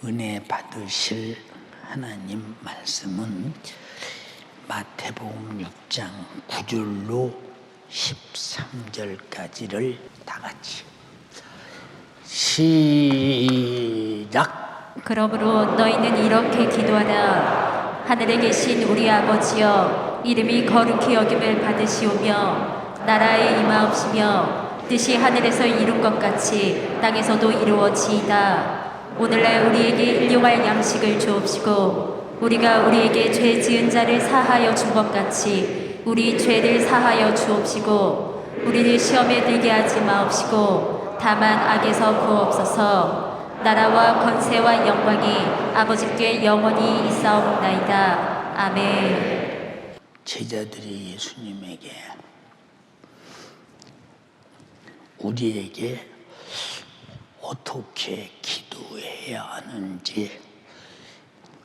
은혜 받으실 하나님 말씀은 마태복음 6장 9절로 13절까지를 다 같이 시작. 그러므로 너희는 이렇게 기도하라. 하늘에 계신 우리 아버지여, 이름이 거룩히 여김을 받으시오며 나라에 임하옵시며 뜻이 하늘에서 이룬 것 같이 땅에서도 이루어지이다. 오늘날 우리에게 일용할 양식을 주옵시고 우리가 우리에게 죄 지은 자를 사하여 준 것 같이 우리 죄를 사하여 주옵시고 우리를 시험에 들게 하지 마옵시고 다만 악에서 구하옵소서. 나라와 권세와 영광이 아버지께 영원히 있사옵나이다. 아멘. 제자들이 예수님에게 우리에게 어떻게 기도해야 하는지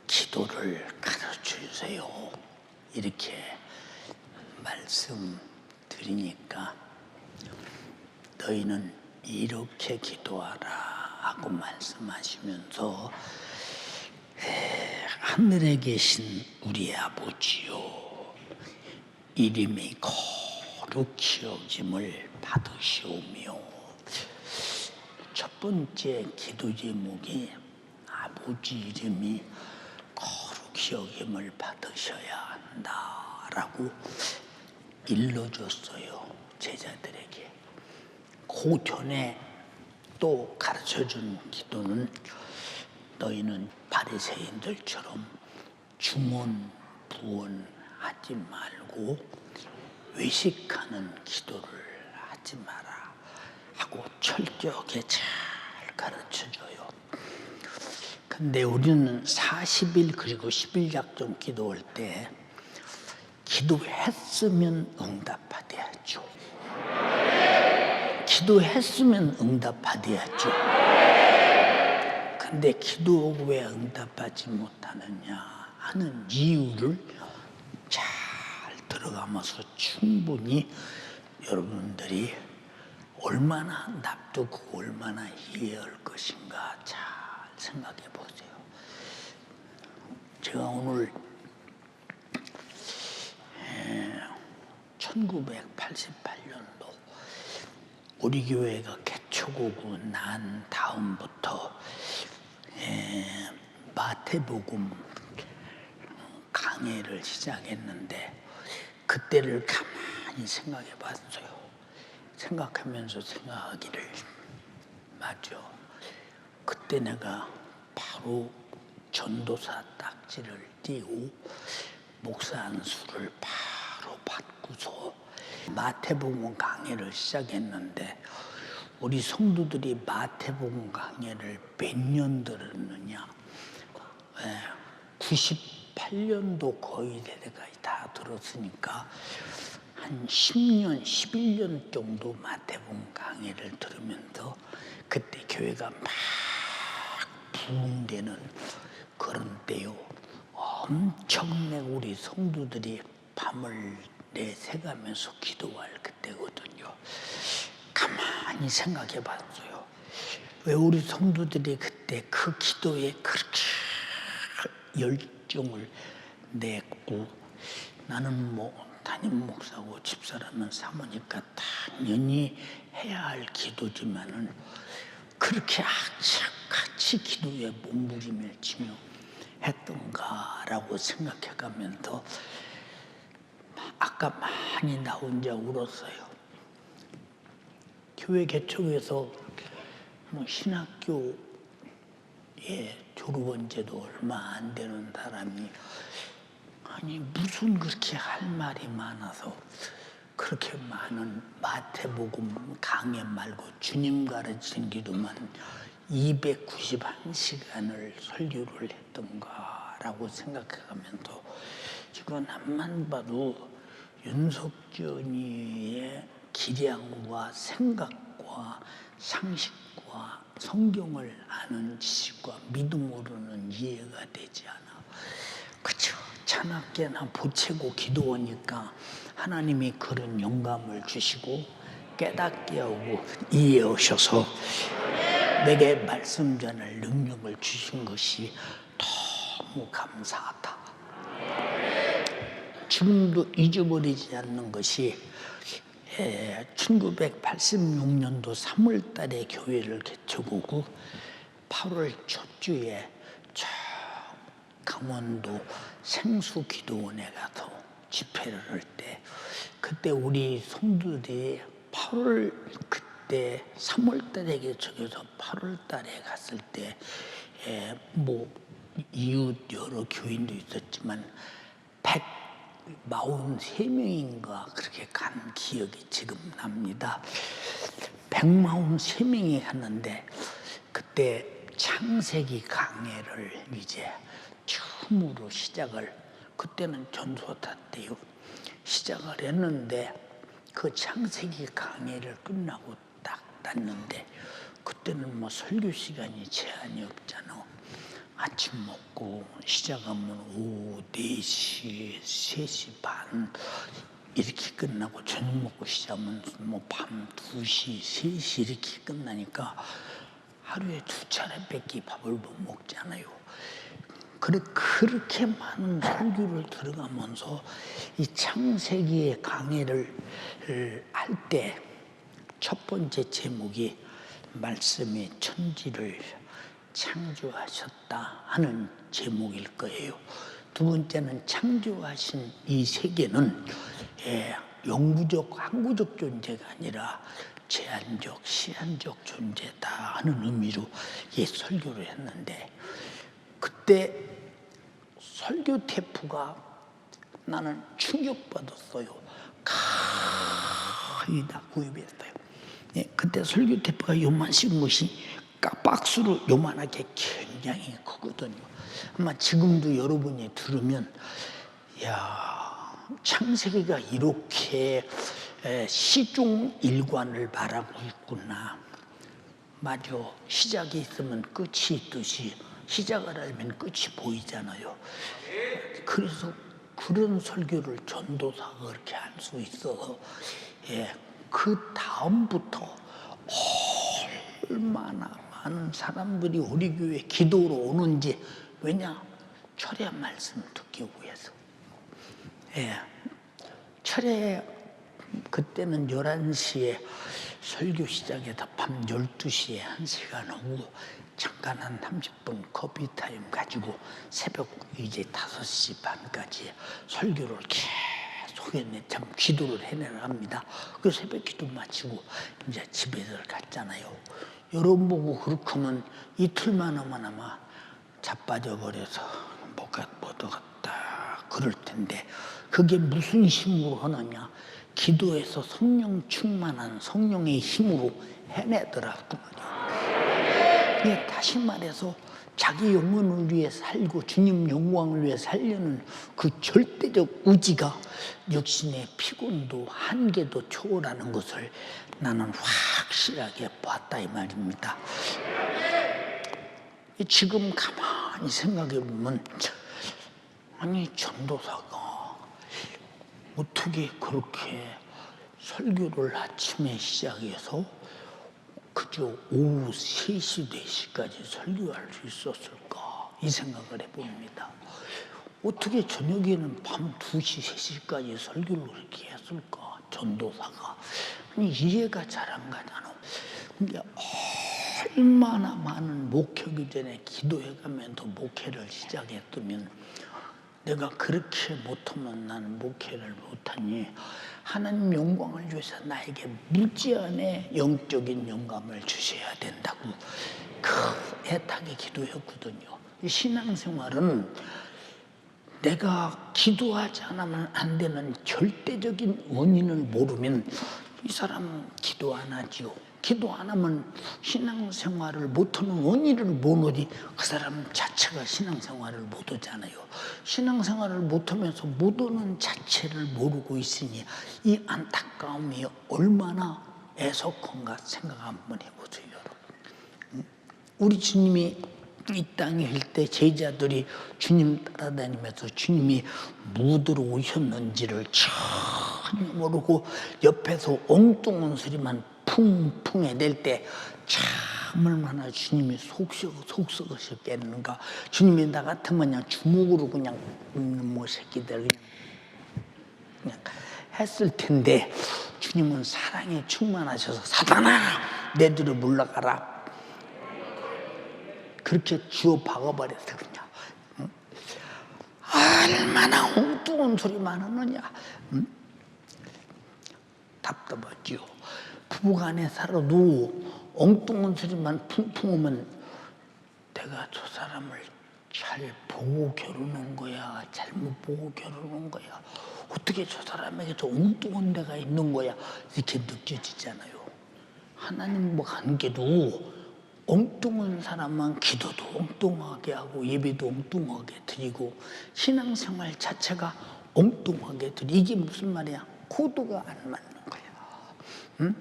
기도를 가르쳐 주세요. 이렇게 말씀드리니까 너희는 이렇게 기도하라 하고 말씀하시면서 하늘에 계신 우리 아버지요, 이름이 거룩히 여김을 받으시오며, 첫 번째 기도 제목이 아버지 이름이 거룩히 여김을 받으셔야 한다라고 일러줬어요, 제자들에게. 그 전에 또 가르쳐준 기도는 너희는 바리새인들처럼 중언 부언하지 말고 외식하는 기도를 하지 마라 하고 철저하게 잘 가르쳐줘요. 근데 우리는 40일 그리고 10일 작정 기도할 때 기도했으면 응답받아야죠. 기도했으면 응답받아야죠. 근데 기도하고 왜 응답받지 못하느냐 하는 이유를 잘 들어가면서 충분히 여러분들이 얼마나 납득하고 얼마나 이해할 것인가 잘 생각해 보세요. 제가 오늘 1988년도 우리 교회가 개척하고 난 다음부터 마태복음 강해를 시작했는데 그때를 가만히 생각해 봤어요. 생각하면서 생각하기를, 맞죠. 그때 내가 바로 전도사 딱지를 띄고 목사 안수를 바로 받고서 마태복음 강해를 시작했는데 우리 성도들이 마태복음 강해를 몇 년 들었느냐? 98년도 거의 대대까지 다 들었으니까 한 10년, 11년 정도 마태복음 강해를 들으면서 그때 교회가 막 부흥되는 그런 때요. 엄청나게 우리 성도들이 밤을 내새가면서 기도할 그때거든요. 가만히 생각해 봤어요. 왜 우리 성도들이 그때 그 기도에 그렇게 열정을 냈고, 나는 담임 목사고 집사라면 사모니까 당연히 해야 할 기도지만은 그렇게 악착같이 기도에 몸부림을 치며 했던가라고 생각해가면서 아까 많이 나 혼자 울었어요. 교회 개척에서 신학교에 졸업한 지도 얼마 안 되는 사람이 아니 무슨 그렇게 할 말이 많아서 그렇게 많은 마태복음 강해 말고 주님 가르친 기도만 291시간을 설교를 했던가라고 생각해가면서 지금 앞만 봐도 윤석준이의 기량과 생각과 상식과 성경을 아는 지식과 믿음으로는 이해가 되지 않아. 그쵸? 찬학계나 보채고 기도하니까 하나님이 그런 영감을 주시고 깨닫게 하고 이해하셔서 내게 말씀 전할 능력을 주신 것이 너무 감사하다. 지금도 잊어버리지 않는 것이 1986년도 3월 달에 교회를 개척하고 8월 첫 주에 저 강원도 생수기도원에 가서 집회를 할 때, 그때 우리 성도들이 8월 그때 3월 달에 개척해서 8월 달에 갔을 때 뭐 이웃 여러 교인도 있었지만 143명인가 그렇게 간 기억이 지금 납니다. 143명이 갔는데 그때 창세기 강해를 이제 처음으로 시작을, 그때는 전도사 때요, 시작을 했는데 그 창세기 강해를 끝나고 딱 났는데 그때는 뭐 설교 시간이 제한이 없잖아. 아침 먹고 시작하면 오후 4시, 3시 반 이렇게 끝나고 저녁 먹고 시작하면 뭐 밤 2시, 3시 이렇게 끝나니까 하루에 2차례밖에 밥을 못 먹잖아요. 그렇게 많은 설교를 들어가면서 이 창세기의 강해를 할 때 첫 번째 제목이 말씀이 천지를 창조하셨다 하는 제목일 거예요. 두 번째는 창조하신 이 세계는 영구적, 항구적 존재가 아니라 제한적, 시한적 존재다 하는 의미로 설교를 했는데, 그때 설교 테이프가 나는 충격받았어요. 거의 다 구입했어요. 그때 설교 테이프가 요만한 것이 박스로 요만하게 굉장히 크거든요. 아마 지금도 여러분이 들으면 야, 창세기가 이렇게 시종일관을 말하고 있구나. 맞아. 시작이 있으면 끝이 있듯이 시작을 알면 끝이 보이잖아요. 그래서 그런 설교를 전도사가 그렇게 할 수 있어서 그 다음부터 얼마나 많은 사람들이 우리 교회 기도로 오는지. 왜냐? 철야 말씀 듣기 위해서. 철야 그때는 11시에 설교 시작해서 밤 12시에 1시간 오고 잠깐 한 30분 커피 타임 가지고 새벽 이제 5시 반까지 설교를 계속 했네. 참 기도를 해내랍니다. 그 새벽 기도 마치고 이제 집에들 갔잖아요. 여러분 보고 그렇게 하면 이틀만 하면 아마 자빠져 버려서 못 갔다 그럴 텐데, 그게 무슨 힘으로 하느냐? 기도해서 성령 충만한 성령의 힘으로 해내더라고 말이야. 다시 말해서 자기 영혼을 위해 살고 주님 영광을 위해 살려는 그 절대적 의지가 육신의 피곤도 한계도 초월하는 것을 나는 확실하게 봤다 이 말입니다. 지금 가만히 생각해 보면, 아니 전도사가 어떻게 그렇게 설교를 아침에 시작해서 그저 오후 3시, 4시까지 설교할 수 있었을까 이 생각을 해봅니다. 어떻게 저녁에는 밤 2시, 3시까지 설교를 그렇게 했을까 전도사가. 아니 이해가 잘 안 가잖아. 근데 얼마나 많은 목회기 전에 기도해가면서 목회를 시작했으면 내가 그렇게 못하면 나는 목회를 못하니 하나님 영광을 위해서 나에게 무제한의 영적인 영감을 주셔야 된다고 그 애타게 기도했거든요. 신앙생활은 내가 기도하지 않으면 안 되는 절대적인 원인을 모르면 이 사람은 기도 안 하지요. 기도 안 하면 신앙생활을 못하는 원인을 모르니 그 사람 자체가 신앙생활을 못하잖아요. 신앙생활을 못하면서 못하는 자체를 모르고 있으니 이 안타까움이 얼마나 애석한가 생각 한번 해보세요. 여러분. 우리 주님이 이 땅에 있을 때 제자들이 주님 따라다니면서 주님이 무드로 오셨는지를 전혀 모르고 옆에서 엉뚱한 소리만 풍풍 해댈 때 참 얼마나 주님이 속 썩으셨겠는가. 주님이 나 같으면 그냥 주먹으로 그냥 뭐 새끼들 그냥 했을 텐데, 주님은 사랑에 충만하셔서 사단아 내 뒤로 물러가라, 그렇게 주워 박아버렸어 그냥. 응? 얼마나 엉뚱한 소리만 하느냐. 응? 답답하지요. 부부간에 살아도 엉뚱한 소리만 풍풍 하면 내가 저 사람을 잘 보고 결혼한 거야, 잘못 보고 결혼한 거야, 어떻게 저 사람에게 저 엉뚱한 데가 있는 거야, 이렇게 느껴지잖아요. 하나님과 관계도 엉뚱한 사람만 기도도 엉뚱하게 하고 예배도 엉뚱하게 드리고 신앙생활 자체가 엉뚱하게 드리고, 이게 무슨 말이야? 코드가 안 맞는 거야. 응?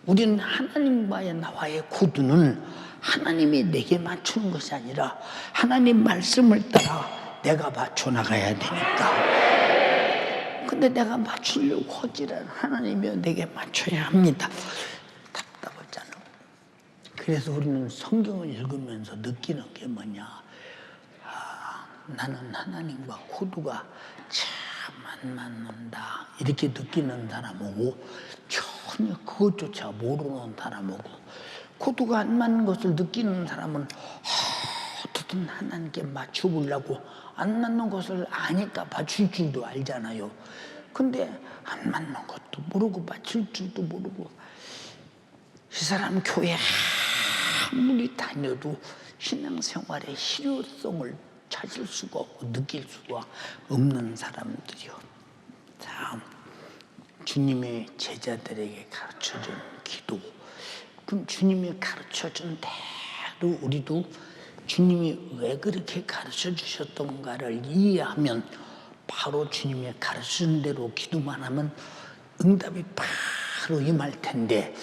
우리는 하나님과의 나와의 코드는 하나님이 내게 맞추는 것이 아니라 하나님 말씀을 따라 내가 맞춰 나가야 되니까. 근데 내가 맞추려고 하지를 하나님이 내게 맞춰야 합니다. 답답하잖아. 그래서 우리는 성경을 읽으면서 느끼는 게 뭐냐. 나는 하나님과 코드가 참 안 맞는다, 이렇게 느끼는 사람하고 전혀 그것조차 모르는 사람하고, 코드가 안 맞는 것을 느끼는 사람은 어떻든 하나님께 맞춰보려고 안 맞는 것을 아니까 맞출 줄도 알잖아요. 근데 안 맞는 것도 모르고 맞출 줄도 모르고, 이 사람 교회 아무리 다녀도 신앙생활의 실효성을 찾을 수가 없고 느낄 수가 없는 사람들이요. 참, 주님의 제자들에게 가르쳐준 기도, 그럼 주님이 가르쳐준 대로 우리도 주님이 왜 그렇게 가르쳐 주셨던가를 이해하면 바로 주님이 가르쳐준 대로 기도만 하면 응답이 바로 임할 텐데,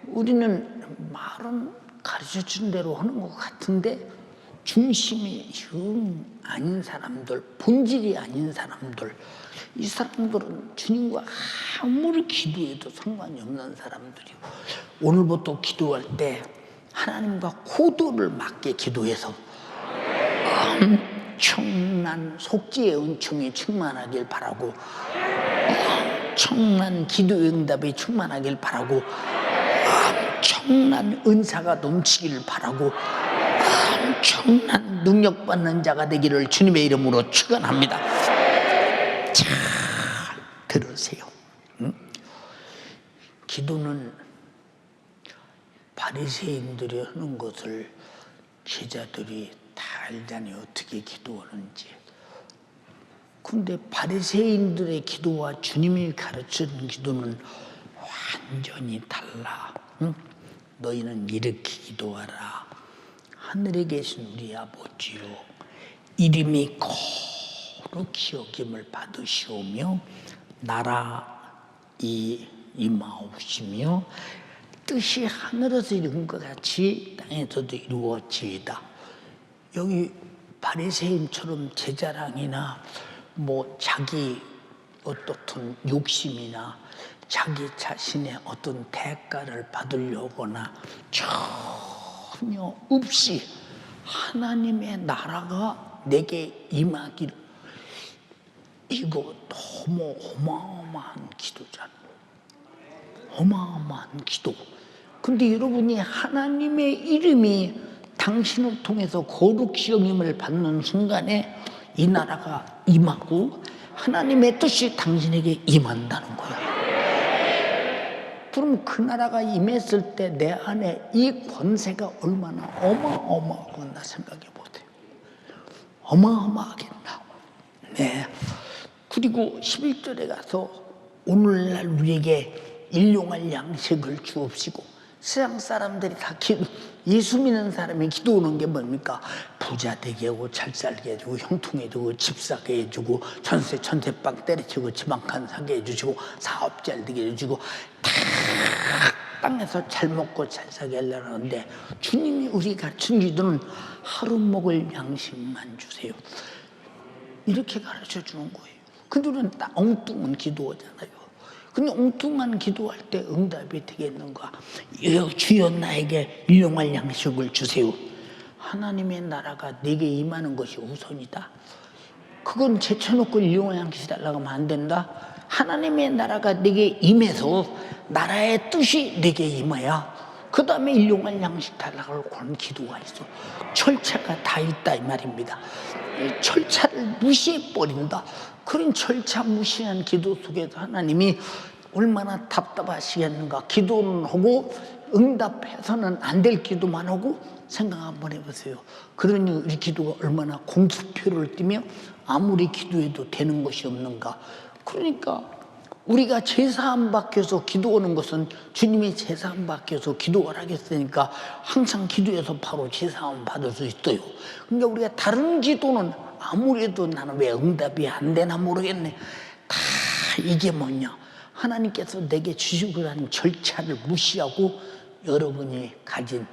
우리는 말은 가르쳐준 대로 하는 것 같은데 중심이 영 아닌 사람들, 본질이 아닌 사람들, 이 사람들은 주님과 아무리 기도해도 상관이 없는 사람들이요. 오늘부터 기도할 때 하나님과 코드를 맞게 기도해서 엄청난 속죄의 은총이 충만하길 바라고, 엄청난 기도의 응답이 충만하길 바라고, 엄청난 은사가 넘치길 바라고, 엄청난 능력받는 자가 되기를 주님의 이름으로 축원합니다. 잘 들으세요. 응? 기도는 바리새인들이 하는 것을 제자들이 다 알잖아요. 어떻게 기도하는지. 근데 바리새인들의 기도와 주님이 가르치는 기도는 완전히 달라. 응? 너희는 이렇게 기도하라. 하늘에 계신 우리 아버지요, 이름이 거룩히 여김을 받으시오며 나라이 임하옵시며 뜻이 하늘에서 이룬 것 같이 땅에서도 이루어지이다. 여기 바리새인처럼 제자랑이나 뭐 자기 어떻든 욕심이나 자기 자신의 어떤 대가를 받으려거나 전혀 없이 하나님의 나라가 내게 임하기를, 이거 너무 어마어마한 기도잖아. 어마어마한 기도. 근데 여러분이 하나님의 이름이 당신을 통해서 거룩히 여김을 받는 순간에 이 나라가 임하고 하나님의 뜻이 당신에게 임한다는 거야. 그럼 그 나라가 임했을 때 내 안에 이 권세가 얼마나 어마어마하구나 생각해 보세요. 어마어마하겠나. 네. 그리고 11절에 가서 오늘날 우리에게 일용할 양식을 주옵시고, 세상 사람들이 다 예수 믿는 사람이 기도하는 게 뭡니까? 부자 되게 하고 잘 살게 해주고 형통해주고 집 사게 해주고 전세빵 때려치고 집 한 칸 사게 해주시고 사업 잘 되게 해주고 다 땅에서 잘 먹고 잘 사게 하려는데, 주님이 우리 가르친 기도는 하루 먹을 양식만 주세요, 이렇게 가르쳐 주는 거예요. 근데 우리는 엉뚱한 기도하잖아요. 근데 엉뚱한 기도할 때 응답이 되겠는가? 주여 나에게 일용할 양식을 주세요. 하나님의 나라가 내게 임하는 것이 우선이다. 그건 제쳐놓고 일용할 양식 달라고 하면 안 된다. 하나님의 나라가 내게 임해서 나라의 뜻이 내게 임해야 그 다음에 일용할 양식 달라고 그런 기도가 있어. 절차가 다 있다 이 말입니다. 이 절차를 무시해버린다. 그런 절차 무시한 기도 속에서 하나님이 얼마나 답답하시겠는가. 기도는 하고 응답해서는 안 될 기도만 하고 생각 한번 해보세요. 그러니 우리 기도가 얼마나 공수표를 띠며 아무리 기도해도 되는 것이 없는가. 그러니까 우리가 제사함 받겨서 기도하는 것은 주님이 제사함 받겨서 기도를 하겠으니까 항상 기도해서 바로 제사함 받을 수 있어요. 그러니까 우리가 다른 기도는 아무래도 나는 왜 응답이 안 되나 모르겠네. 다 이게 뭐냐. 하나님께서 내게 주시고 하는 절차를 무시하고 여러분이 가진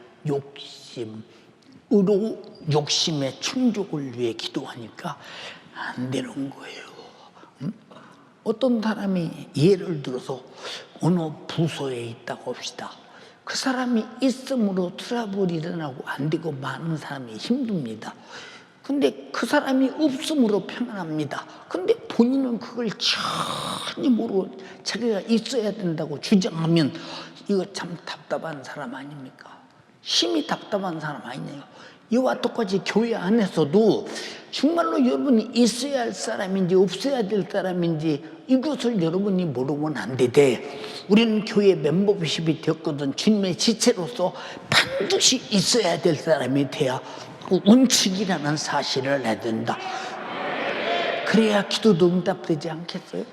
욕심의 충족을 위해 기도하니까 안 되는 거예요. 어떤 사람이 예를 들어서 어느 부서에 있다고 합시다. 그 사람이 있음으로 트러블이 일어나고 안 되고 많은 사람이 힘듭니다. 근데 그 사람이 없음으로 평안합니다. 근데 본인은 그걸 전혀 모르고 자기가 있어야 된다고 주장하면 이거 참 답답한 사람 아닙니까? 심히 답답한 사람 아니냐요. 이와 똑같이 교회 안에서도 정말로 여러분이 있어야 할 사람인지 없어야 될 사람인지 이것을 여러분이 모르면 안 되되, 우리는 교회 멤버십이 되었거든. 주님의 지체로서 반드시 있어야 될 사람이 돼야 원칙이라는 사실을 알아야 된다. 그래야 기도도 응답되지 않겠어요?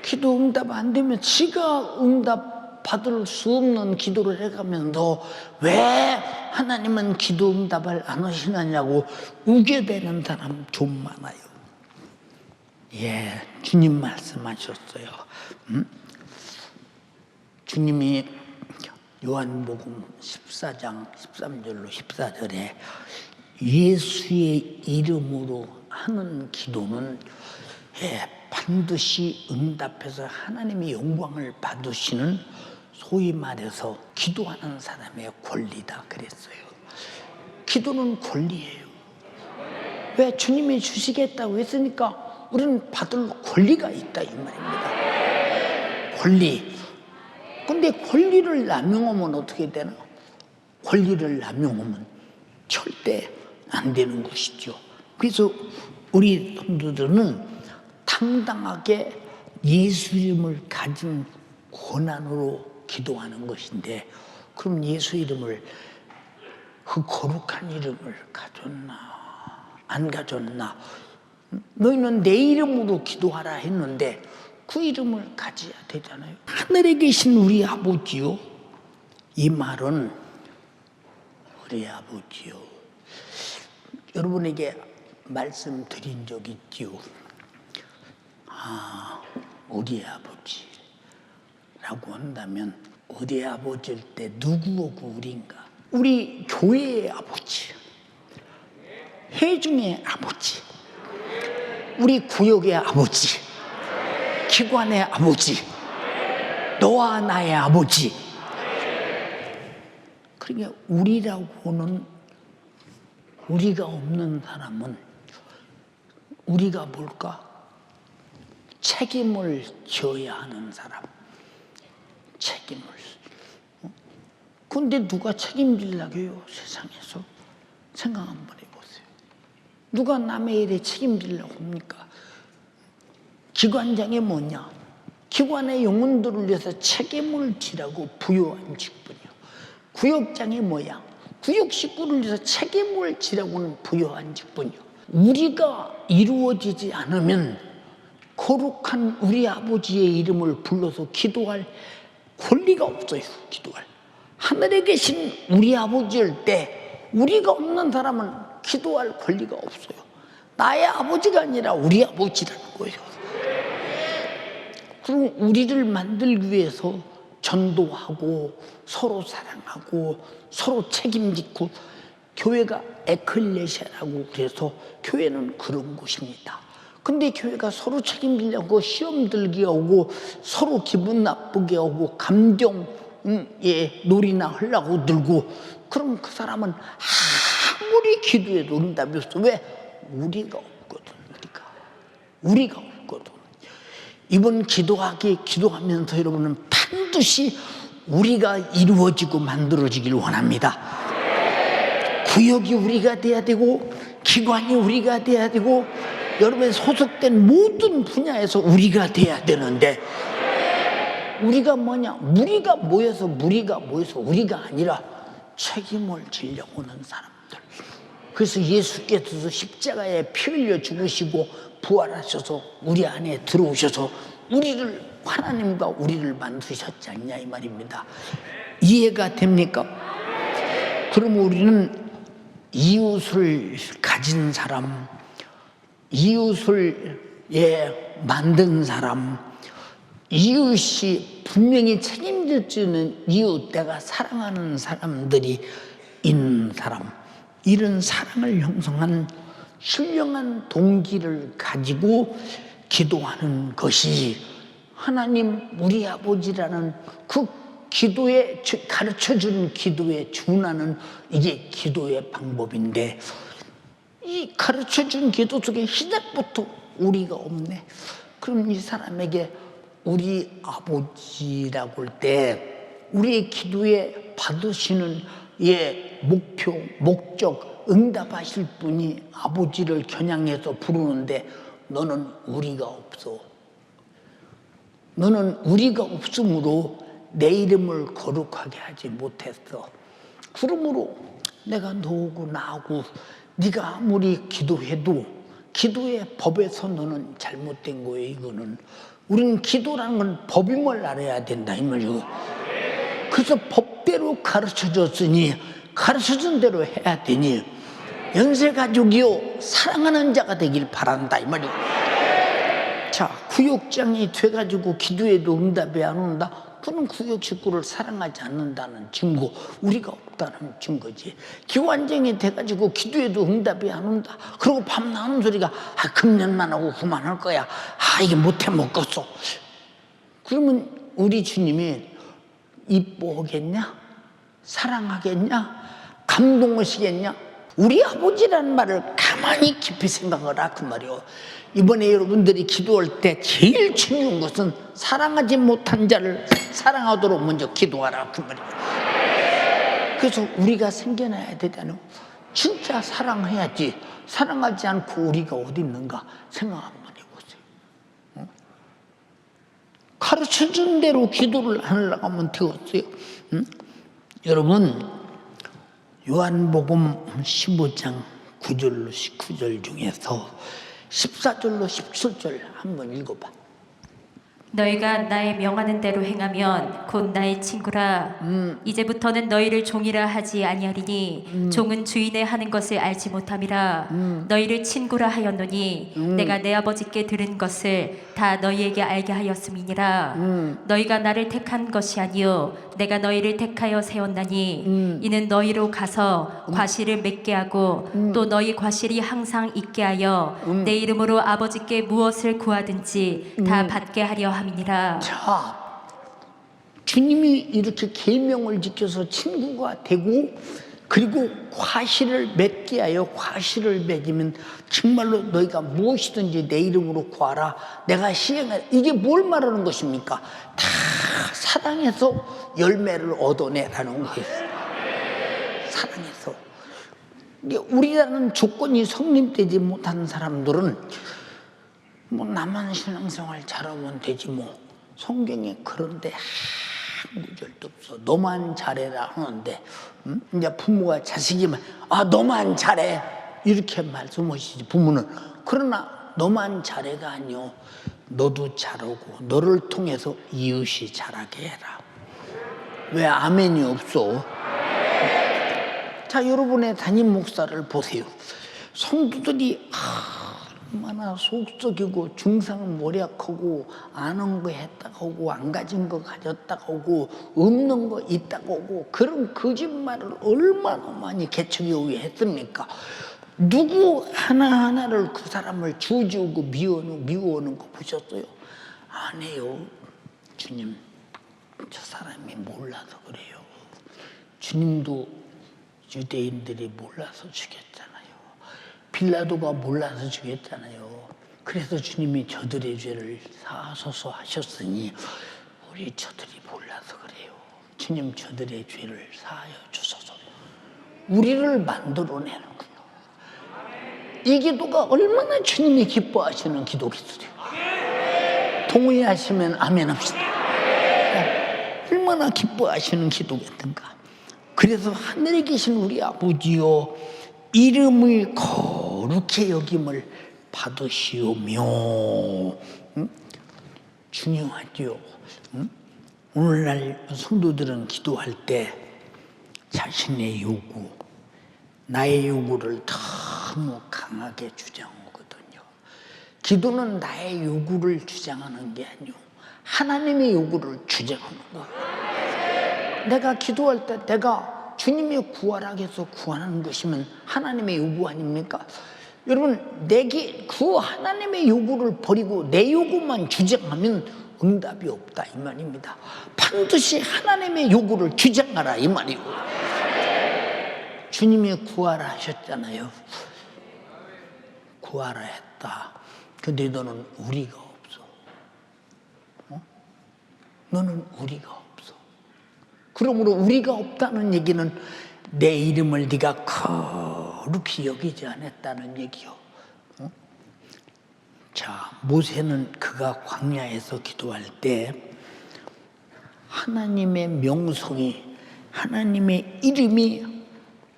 기도 응답 안 되면 지가 응답 받을 수 없는 기도를 해가면서 왜 하나님은 기도 응답을 안 하시느냐고 우겨대는 사람 좀 많아요. 예, 주님 말씀하셨어요. 주님이 요한복음 14장 13절로 14절에 예수의 이름으로 하는 기도는 반드시 응답해서 하나님의 영광을 받으시는, 소위 말해서 기도하는 사람의 권리다 그랬어요. 기도는 권리예요. 왜? 주님이 주시겠다고 했으니까 우리는 받을 권리가 있다 이 말입니다. 권리. 근데 권리를 남용하면 어떻게 되나? 권리를 남용하면 절대 안 되는 것이죠. 그래서 우리 성도들은 당당하게 예수 이름을 가진 권한으로 기도하는 것인데, 그럼 예수 이름을, 그 거룩한 이름을 가졌나 안 가졌나? 너희는 내 이름으로 기도하라 했는데 그 이름을 가져야 되잖아요. 하늘에 계신 우리 아버지요. 이 말은 우리 아버지요. 여러분에게 말씀드린 적 있지요. 우리 아버지라고 한다면 우리 아버지일 때 누구하고 우리인가? 우리 교회의 아버지, 회중의 아버지, 우리 구역의 아버지, 기관의 아버지, 너와 나의 아버지. 그러니까 우리라고는, 우리가 없는 사람은 우리가 뭘까? 책임을 져야 하는 사람. 책임을. 근데 누가 책임지려고 해요? 세상에서. 생각 한번 해보세요. 누가 남의 일에 책임지려고 합니까? 기관장이 뭐냐? 기관의 영혼들을 위해서 책임을 지라고 부여한 직분이요. 구역장이 뭐야? 구역 식구를 위해서 책임을 지라고는 부여한 직분이요. 우리가 이루어지지 않으면 거룩한 우리 아버지의 이름을 불러서 기도할 권리가 없어요. 기도할. 하늘에 계신 우리 아버지일 때 우리가 없는 사람은 기도할 권리가 없어요. 나의 아버지가 아니라 우리 아버지라는 거예요. 그럼 우리를 만들기 위해서 전도하고 서로 사랑하고 서로 책임지고, 교회가 에클레시아라고 그래서 교회는 그런 곳입니다. 근데 교회가 서로 책임지려고 시험 들게 하고 서로 기분 나쁘게 하고 감정에 놀이나 하려고 들고, 그럼 그 사람은 아무리 기도해도 응답이 없어. 왜? 우리가 없거든. 우리가 없거든. 이번 기도하면서 여러분은 반드시 우리가 이루어지고 만들어지길 원합니다. 구역이 우리가 돼야 되고, 기관이 우리가 돼야 되고, 여러분의 소속된 모든 분야에서 우리가 돼야 되는데, 우리가 뭐냐? 무리가 모여서 우리가 아니라 책임을 지려고 하는 사람들. 그래서 예수께서도 십자가에 피 흘려 죽으시고 부활하셔서 우리 안에 들어오셔서 하나님과 우리를 만드셨지 않냐 이 말입니다. 이해가 됩니까? 그럼 우리는 이웃을 가진 사람, 이웃을 만든 사람, 이웃이 분명히 책임질 수 있는 이웃, 내가 사랑하는 사람들이 있는 사람, 이런 사랑을 형성한 신령한 동기를 가지고 기도하는 것이 하나님 우리 아버지라는 그 기도에 가르쳐준 기도에 준하는 이게 기도의 방법인데, 이 가르쳐준 기도 속에 시작부터 우리가 없네. 그럼 이 사람에게 우리 아버지라고 할 때 우리의 기도에 받으시는 목표, 목적, 응답하실 분이 아버지를 겨냥해서 부르는데, 너는 우리가 없어. 너는 우리가 없으므로 내 이름을 거룩하게 하지 못했어. 그러므로 내가 너하고 나하고 네가 아무리 기도해도 기도의 법에서 너는 잘못된 거예요. 이거는 우리는 기도라는 건 법임을 알아야 된다 이 말이고, 그래서 법대로 가르쳐줬으니 가르쳐준 대로 해야 되니 연세가족이요 사랑하는 자가 되길 바란다 이 말이고. 자, 구역장이 돼가지고 기도해도 응답이 안 온다. 그는 구역 식구를 사랑하지 않는다는 증거, 우리가 없다는 증거지. 기관장이 돼가지고 기도해도 응답이 안 온다. 그리고 밤 나오는 소리가 금년만 하고 그만할 거야. 이게 못해 먹겠어. 그러면 우리 주님이 이뻐하겠냐? 사랑하겠냐? 감동하시겠냐? 우리 아버지라는 말을 가만히 깊이 생각하라 그 말이요. 이번에 여러분들이 기도할 때 제일 중요한 것은 사랑하지 못한 자를 사랑하도록 먼저 기도하라 그 말이요. 그래서 우리가 생겨나야 되잖아요. 진짜 사랑해야지. 사랑하지 않고 우리가 어디 있는가 생각 한번 해보세요. 가르쳐준 대로 기도를 하려고 하면 되겠어요. 여러분, 요한복음 15장 9절로 19절 중에서 14절로 17절 한번 읽어봐. 너희가 나의 명하는 대로 행하면 곧 나의 친구라. 이제부터는 너희를 종이라 하지 아니하리니 종은 주인의 하는 것을 알지 못함이라. 너희를 친구라 하였노니 내가 내 아버지께 들은 것을 다 너희에게 알게 하였음이니라. 너희가 나를 택한 것이 아니요 내가 너희를 택하여 세웠나니 이는 너희로 가서 과실을 맺게 하고 또 너희 과실이 항상 있게 하여 내 이름으로 아버지께 무엇을 구하든지 다 받게 하려 함이니라. 자, 주님이 이렇게 계명을 지켜서 친구가 되고 그리고 과실을 맺게 하여 과실을 맺으면 정말로 너희가 무엇이든지 내 이름으로 구하라. 내가 시행해. 이게 뭘 말하는 것입니까? 다 사랑해서 열매를 얻어내라는 거예요. 사랑해서. 우리라는 조건이 성립되지 못한 사람들은 뭐 나만 신앙생활 잘하면 되지 뭐. 성경에 그런데 한 구절도 없어. 너만 잘해라 하는데 이제 부모가 자식이면 너만 잘해 이렇게 말씀하시지 부모는. 그러나 너만 잘해가 아니요 너도 잘하고 너를 통해서 이웃이 잘하게 해라. 왜 아멘이 없어? 자, 여러분의 담임 목사를 보세요. 성도들이 얼마나 속썩이고 중상모략하고 아는 거 했다고 하고 안 가진 거 가졌다고 하고 없는 거 있다고 하고 그런 거짓말을 얼마나 많이 개척이 오게 했습니까? 누구 하나하나를 그 사람을 주지우고 미워하는 거 보셨어요? 안 해요. 주님, 저 사람이 몰라서 그래요. 주님도 유대인들이 몰라서 죽였잖아요. 빌라도가 몰라서 죽였잖아요. 그래서 주님이 저들의 죄를 사하소서 하셨으니 우리 저들이 몰라서 그래요. 주님, 저들의 죄를 사하여 주소서. 우리를 만들어내는군요. 이 기도가 얼마나 주님이 기뻐하시는 기도겠어요. 동의하시면 아멘 합시다. 얼마나 기뻐하시는 기도겠던가. 그래서 하늘에 계신 우리 아버지여, 이름을 거룩히 여김을 받으시오며. 중요하죠. 오늘날 성도들은 기도할 때 자신의 요구, 나의 요구를 너무 강하게 주장하거든요. 기도는 나의 요구를 주장하는 게 아니고 하나님의 요구를 주장하는 거예요. 내가 기도할 때 내가 주님이 구하라 해서 구하는 것이면 하나님의 요구 아닙니까? 여러분, 내게 그 하나님의 요구를 버리고 내 요구만 주장하면 응답이 없다 이 말입니다. 반드시 하나님의 요구를 주장하라 이 말이고. 주님이 구하라 하셨잖아요. 구하라 했다. 근데 너는 우리가 없어. 너는 우리가 없어. 그러므로 우리가 없다는 얘기는 내 이름을 네가 거룩히 여기지 않았다는 얘기요. 자, 모세는 그가 광야에서 기도할 때 하나님의 명성이, 하나님의 이름이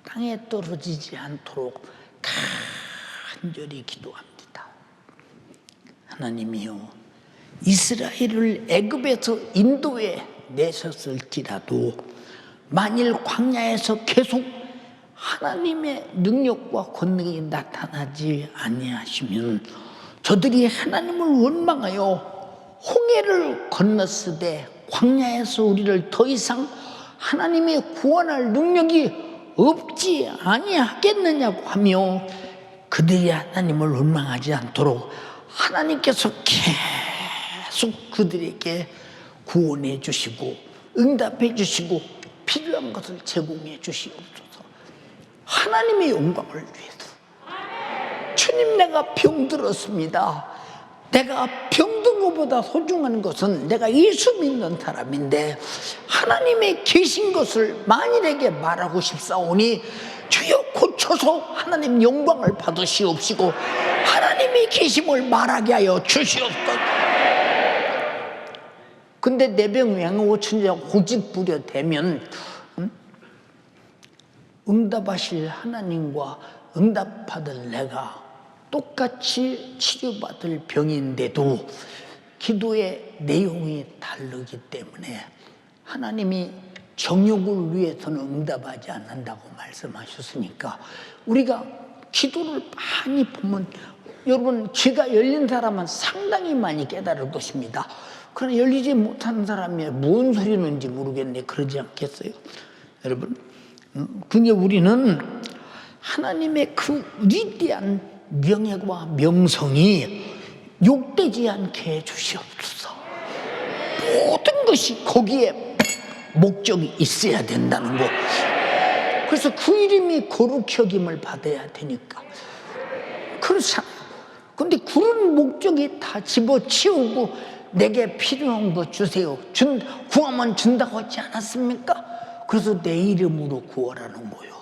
땅에 떨어지지 않도록 간절히 기도합니다. 하나님이여, 이스라엘을 애굽에서 인도에 내셨을지라도 만일 광야에서 계속 하나님의 능력과 권능이 나타나지 아니하시면 저들이 하나님을 원망하여 홍해를 건넜으되 광야에서 우리를 더 이상 하나님의 구원할 능력이 없지 아니하겠느냐고 하며 그들이 하나님을 원망하지 않도록 하나님께서 계속 그들에게 구원해 주시고 응답해 주시고 필요한 것을 제공해 주시옵소서. 하나님의 영광을 위해서. 주님, 내가 병들었습니다. 내가 병든 것보다 소중한 것은 내가 예수 믿는 사람인데 하나님의 계신 것을 만일에게 말하고 싶사오니 주여 고쳐서 하나님 영광을 받으시옵시고 하나님의 계심을 말하게 하여 주시옵소서. 근데 내 병 양오천자 고집부려 대면 응답하실 하나님과 응답받을 내가 똑같이 치료받을 병인데도 기도의 내용이 다르기 때문에 하나님이 정욕을 위해서는 응답하지 않는다고 말씀하셨으니까 우리가 기도를 많이 보면 여러분, 귀가 열린 사람은 상당히 많이 깨달을 것입니다. 그러나 열리지 못한 사람이 뭔 소리는지 모르겠네. 그러지 않겠어요? 여러분, 근데 우리는 하나님의 그 위대한 명예와 명성이 욕되지 않게 해주시옵소서. 모든 것이 거기에 목적이 있어야 된다는 거. 그래서 그 이름이 거룩히 여김을 받아야 되니까. 그렇잖아요. 근데 그런 목적이 다 집어치우고 내게 필요한 것 주세요. 구하면 준다고 하지 않았습니까? 그래서 내 이름으로 구하라는 거예요.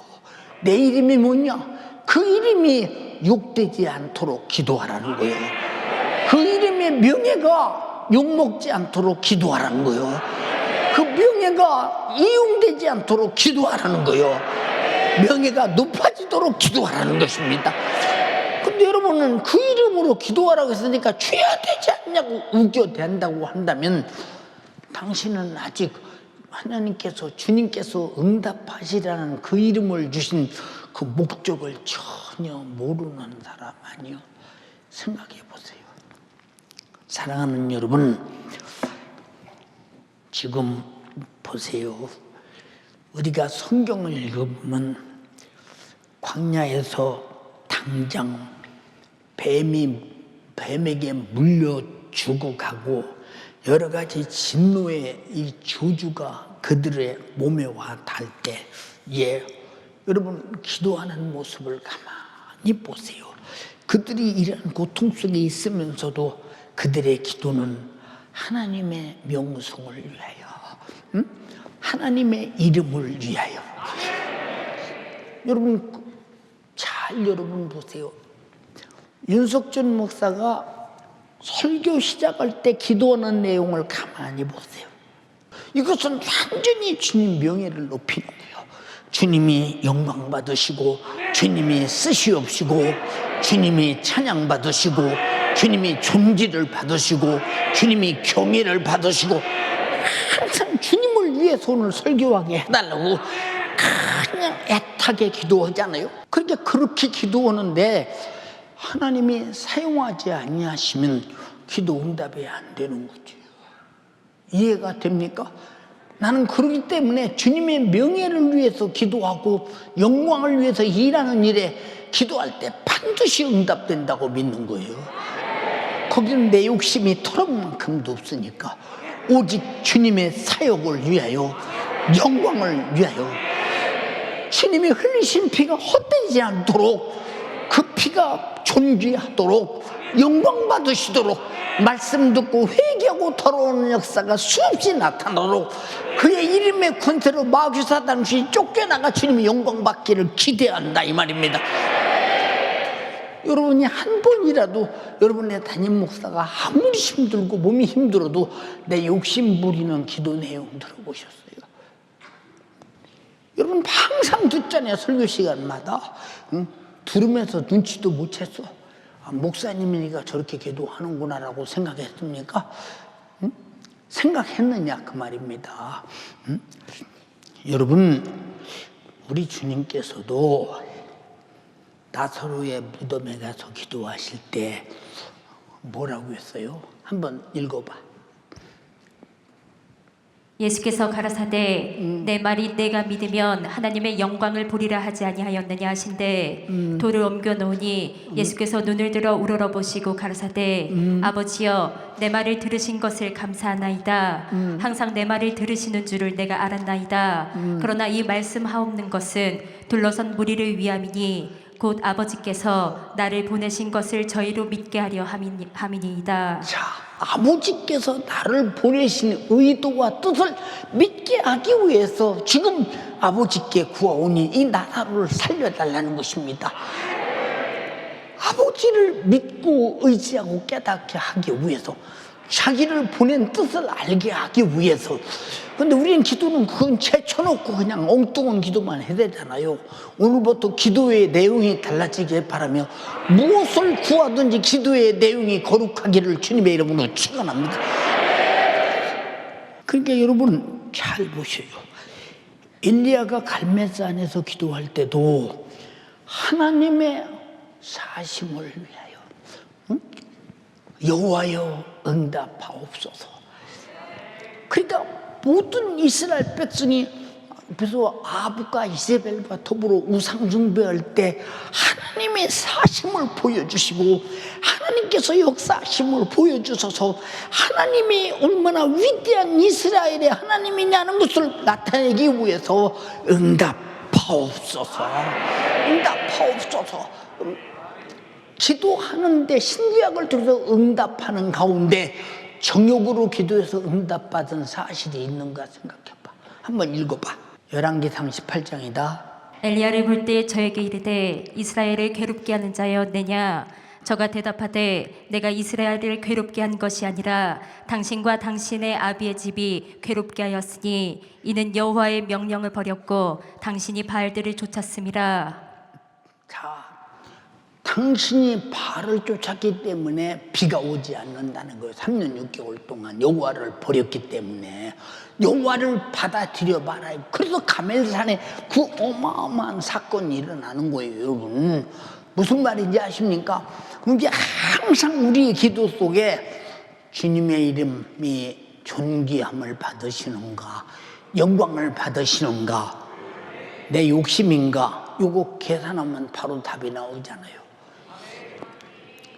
내 이름이 뭐냐? 그 이름이 욕되지 않도록 기도하라는 거예요. 그 이름의 명예가 욕먹지 않도록 기도하라는 거예요. 그 명예가 이용되지 않도록 기도하라는 거예요. 명예가 높아지도록 기도하라는 것입니다. 근데 여러분은 그 이름으로 기도하라고 했으니까 죄야 되지 않냐고 우겨댄다고 한다면 당신은 아직 하나님께서, 주님께서 응답하시라는 그 이름을 주신 그 목적을 전혀 모르는 사람 아니요? 생각해 보세요. 사랑하는 여러분, 지금 보세요. 우리가 성경을 읽으면 광야에서 당장 뱀에게 물려 죽어가고 여러 가지 진노의 이 저주가 그들의 몸에 와 닿을 때, 여러분 기도하는 모습을 가만히 보세요. 그들이 이런 고통 속에 있으면서도 그들의 기도는 하나님의 명성을 위하여, 하나님의 이름을 위하여. 여러분 여러분 보세요. 윤석준 목사가 설교 시작할 때 기도하는 내용을 가만히 보세요. 이것은 완전히 주님 명예를 높이는 거예요. 주님이 영광 받으시고, 주님이 쓰시옵시고, 주님이 찬양 받으시고, 주님이 존귀를 받으시고, 주님이 경외를 받으시고, 항상 주님을 위해서 오늘 설교하게 해달라고 그냥 애타게 기도하잖아요. 그러니까 그렇게 기도하는데 하나님이 사용하지 아니하시면 기도 응답이 안 되는 거죠. 이해가 됩니까? 나는 그렇기 때문에 주님의 명예를 위해서 기도하고 영광을 위해서 일하는 일에 기도할 때 반드시 응답된다고 믿는 거예요. 거기는 내 욕심이 털어만큼도 없으니까 오직 주님의 사역을 위하여, 영광을 위하여, 주님이 흘리신 피가 헛되지 않도록, 그 피가 존귀하도록, 영광 받으시도록, 말씀 듣고 회개하고 돌아오는 역사가 수없이 나타나도록 그의 이름의 권세로 마귀 사단이 쫓겨나가 주님이 영광 받기를 기대한다, 이 말입니다. 여러분이 한 번이라도 여러분의 담임 목사가 아무리 힘들고 몸이 힘들어도 내 욕심 부리는 기도 내용 들어보셨어요? 여러분 항상 듣잖아요. 설교 시간마다. 들으면서 눈치도 못 챘어. 목사님이니까 저렇게 기도하는구나라고 생각했습니까? 생각했느냐 그 말입니다. 여러분 우리 주님께서도 나사로의 무덤에 가서 기도하실 때 뭐라고 했어요? 한번 읽어봐. 예수께서 가라사대 내 말이 내가 믿으면 하나님의 영광을 보리라 하지 아니하였느냐 하신대 돌을 옮겨 놓으니 예수께서 눈을 들어 우러러보시고 가라사대 아버지여 내 말을 들으신 것을 감사하나이다. 항상 내 말을 들으시는 줄을 내가 알았나이다. 그러나 이 말씀하옵는 것은 둘러선 무리를 위함이니 곧 아버지께서 나를 보내신 것을 저희로 믿게 하려 함이니이다. 자, 아버지께서 나를 보내신 의도와 뜻을 믿게 하기 위해서 지금 아버지께 구하오니 이 나사로를 살려달라는 것입니다. 아버지를 믿고 의지하고 깨닫게 하기 위해서, 자기를 보낸 뜻을 알게 하기 위해서. 근데 우리는 기도는 그건 제쳐놓고 그냥 엉뚱한 기도만 해야 되잖아요. 오늘부터 기도의 내용이 달라지길 바라며 무엇을 구하든지 기도의 내용이 거룩하기를 주님의 이름으로 축원합니다. 그러니까 여러분 잘 보셔요. 엘리야가 갈멜산에서 기도할 때도 하나님의 사심을 위하여, 여호와여 응답하옵소서. 그러니까 모든 이스라엘 백성이 그래서 아합과 이세벨과 더불어 우상 숭배할 때 하나님의 사심을 보여주시고 하나님께서 역사하심을 보여주셔서 하나님이 얼마나 위대한 이스라엘의 하나님이냐는 것을 나타내기 위해서 응답하옵소서, 응답하옵소서. 기도하는데 신구약을 들어서 응답하는 가운데 정욕으로 기도해서 응답받은 사실이 있는가 생각해봐. 한번 읽어봐. 열왕기상 18장이다. 엘리야를 볼 때 저에게 이르되 이스라엘을 괴롭게 하는 자였느냐? 저가 대답하되 내가 이스라엘을 괴롭게 한 것이 아니라 당신과 당신의 아비의 집이 괴롭게 하였으니 이는 여호와의 명령을 버렸고 당신이 바알들을 쫓았음이라. 자, 당신이 바알을 쫓았기 때문에 비가 오지 않는다는 거예요. 3년 6개월 동안 여호와를 버렸기 때문에. 여호와를 받아들여 봐라. 그래서 가멜산에 그 어마어마한 사건이 일어나는 거예요. 여러분 무슨 말인지 아십니까? 그게 항상 우리의 기도 속에 주님의 이름이 존귀함을 받으시는가, 영광을 받으시는가, 내 욕심인가, 요거 계산하면 바로 답이 나오잖아요.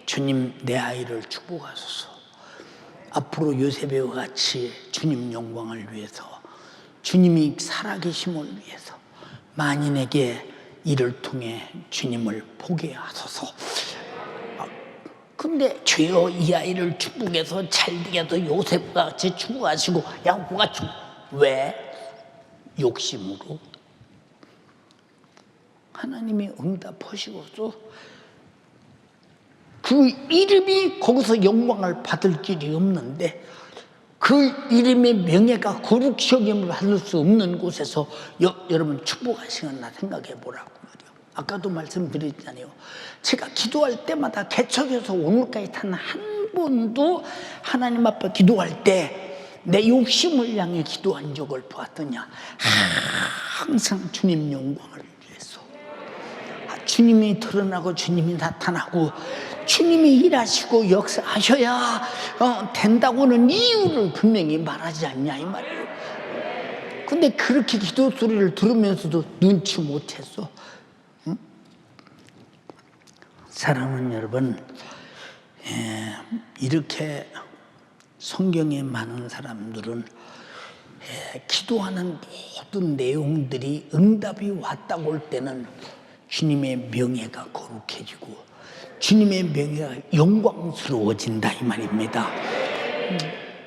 주님 내 아이를 축복하소서. 앞으로 요셉과 같이 주님 영광을 위해서, 주님이 살아계심을 위해서 만인에게 이를 통해 주님을 보게 하소서. 근데 주여 이 아이를 축복해서 잘되게 해서 요셉과 같이 축복하시고 야곱과 왜? 욕심으로? 하나님이 응답하시고서 그 이름이 거기서 영광을 받을 길이 없는데, 그 이름의 명예가 거룩히 여김을 받을 수 없는 곳에서 여러분 축복하시겠나 생각해 보라고 말이요. 아까도 말씀드렸잖아요. 제가 기도할 때마다 개척해서 오늘까지 단 한 번도 하나님 앞에 기도할 때 내 욕심을 향해 기도한 적을 보았더냐, 항상 주님 영광을 위해서, 주님이 드러나고 주님이 나타나고 주님이 일하시고 역사하셔야 된다고는 이유를 분명히 말하지 않냐 이 말이에요. 근데 그렇게 기도 소리를 들으면서도 눈치 못했어. 응? 사랑하는 여러분, 이렇게 성경에 많은 사람들은 기도하는 모든 내용들이 응답이 왔다고 할 때는 주님의 명예가 거룩해지고 주님의 명예가 영광스러워진다 이 말입니다.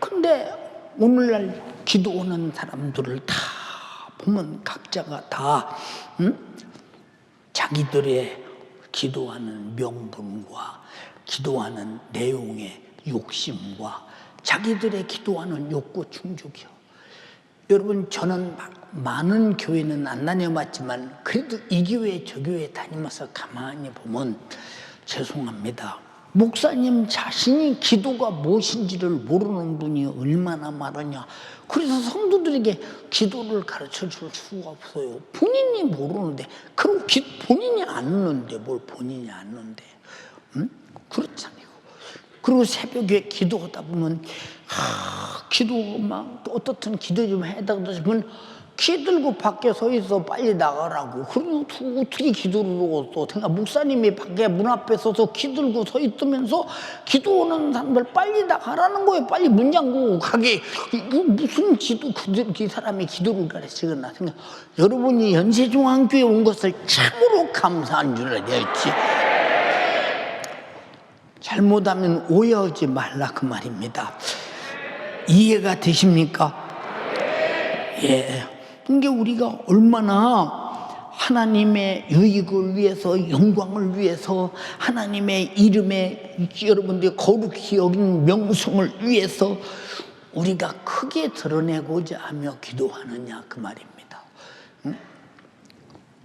근데 오늘날 기도하는 사람들을 다 보면 각자가 다 자기들의 기도하는 명분과 기도하는 내용의 욕심과 자기들의 기도하는 욕구 충족이요. 여러분, 저는 많은 교회는 안 다녀봤지만 그래도 이 교회 저 교회 다니면서 가만히 보면 죄송합니다, 목사님 자신이 기도가 무엇인지를 모르는 분이 얼마나 많으냐. 그래서 성도들에게 기도를 가르쳐 줄 수가 없어요. 본인이 모르는데, 그럼 본인이 아는데 뭘 본인이 아는데, 그렇잖아요. 그리고 새벽에 기도하다 보면 기도 막 어떻든 기도 좀 해달라고 하시면 키 들고 밖에 서 있어 빨리 나가라고. 그러면 어떻게 기도를 하고 또 생각, 목사님이 밖에 문 앞에 서서 키 들고 서 있으면서 기도하는 사람들 빨리 나가라는 거예요. 빨리 문 잠그고 가게. 무슨 기도, 그 사람이 기도를 가르치거나 생각. 여러분이 연세중앙교회 온 것을 참으로 감사한 줄 알아야지. 잘못하면 오해하지 말라 그 말입니다. 이해가 되십니까? 예. 그러니까 우리가 얼마나 하나님의 유익을 위해서, 영광을 위해서, 하나님의 이름에 여러분들이 거룩히 여긴 명성을 위해서 우리가 크게 드러내고자 하며 기도하느냐 그 말입니다.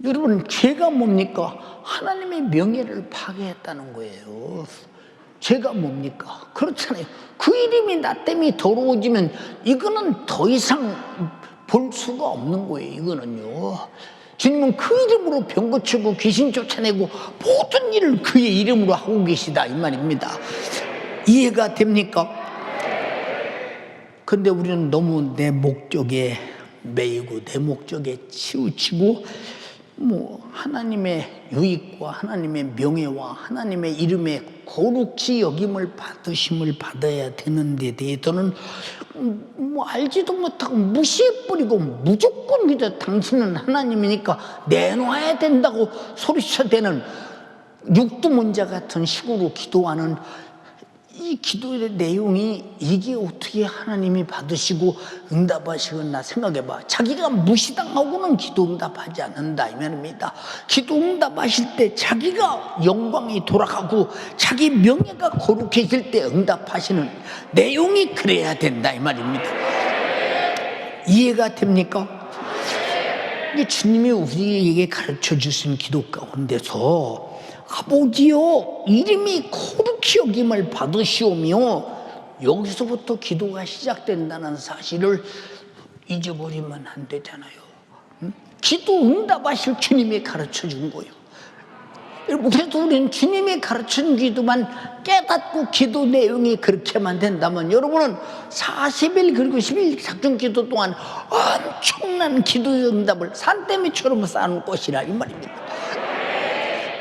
여러분, 죄가 뭡니까? 하나님의 명예를 파괴했다는 거예요. 죄가 뭡니까? 그렇잖아요. 그 이름이 나 때문에 더러워지면 이거는 더 이상 볼 수가 없는 거예요. 이거는요. 주님은 그 이름으로 병 고치고 귀신 쫓아내고 모든 일을 그의 이름으로 하고 계시다 이 말입니다. 이해가 됩니까? 근데 우리는 너무 내 목적에 매이고 내 목적에 치우치고 하나님의 유익과 하나님의 명예와 하나님의 이름의 거룩히 여김을 받으심을 받아야 되는 데 대해서는 알지도 못하고 무시해버리고 무조건 그저 당신은 하나님이니까 내놔야 된다고 소리쳐대는 육두문자 같은 식으로 기도하는 이 기도의 내용이 이게 어떻게 하나님이 받으시고 응답하시겠나 생각해봐. 자기가 무시당하고는 기도 응답하지 않는다 이 말입니다. 기도 응답하실 때 자기가 영광이 돌아가고 자기 명예가 거룩해질 때 응답하시는 내용이 그래야 된다 이 말입니다. 이해가 됩니까? 이게 주님이 우리에게 가르쳐 주신 기도 가운데서 아버지여 이름이 거룩히 여김을 받으시오며, 여기서부터 기도가 시작된다는 사실을 잊어버리면 안 되잖아요. 기도 응답하실 주님이 가르쳐 준 거예요. 그래서 우리는 주님이 가르친 기도만 깨닫고 기도 내용이 그렇게만 된다면 여러분은 40일 그리고 10일 작정 기도 동안 엄청난 기도 응답을 산더미처럼 쌓아놓을 것이라 이 말입니다.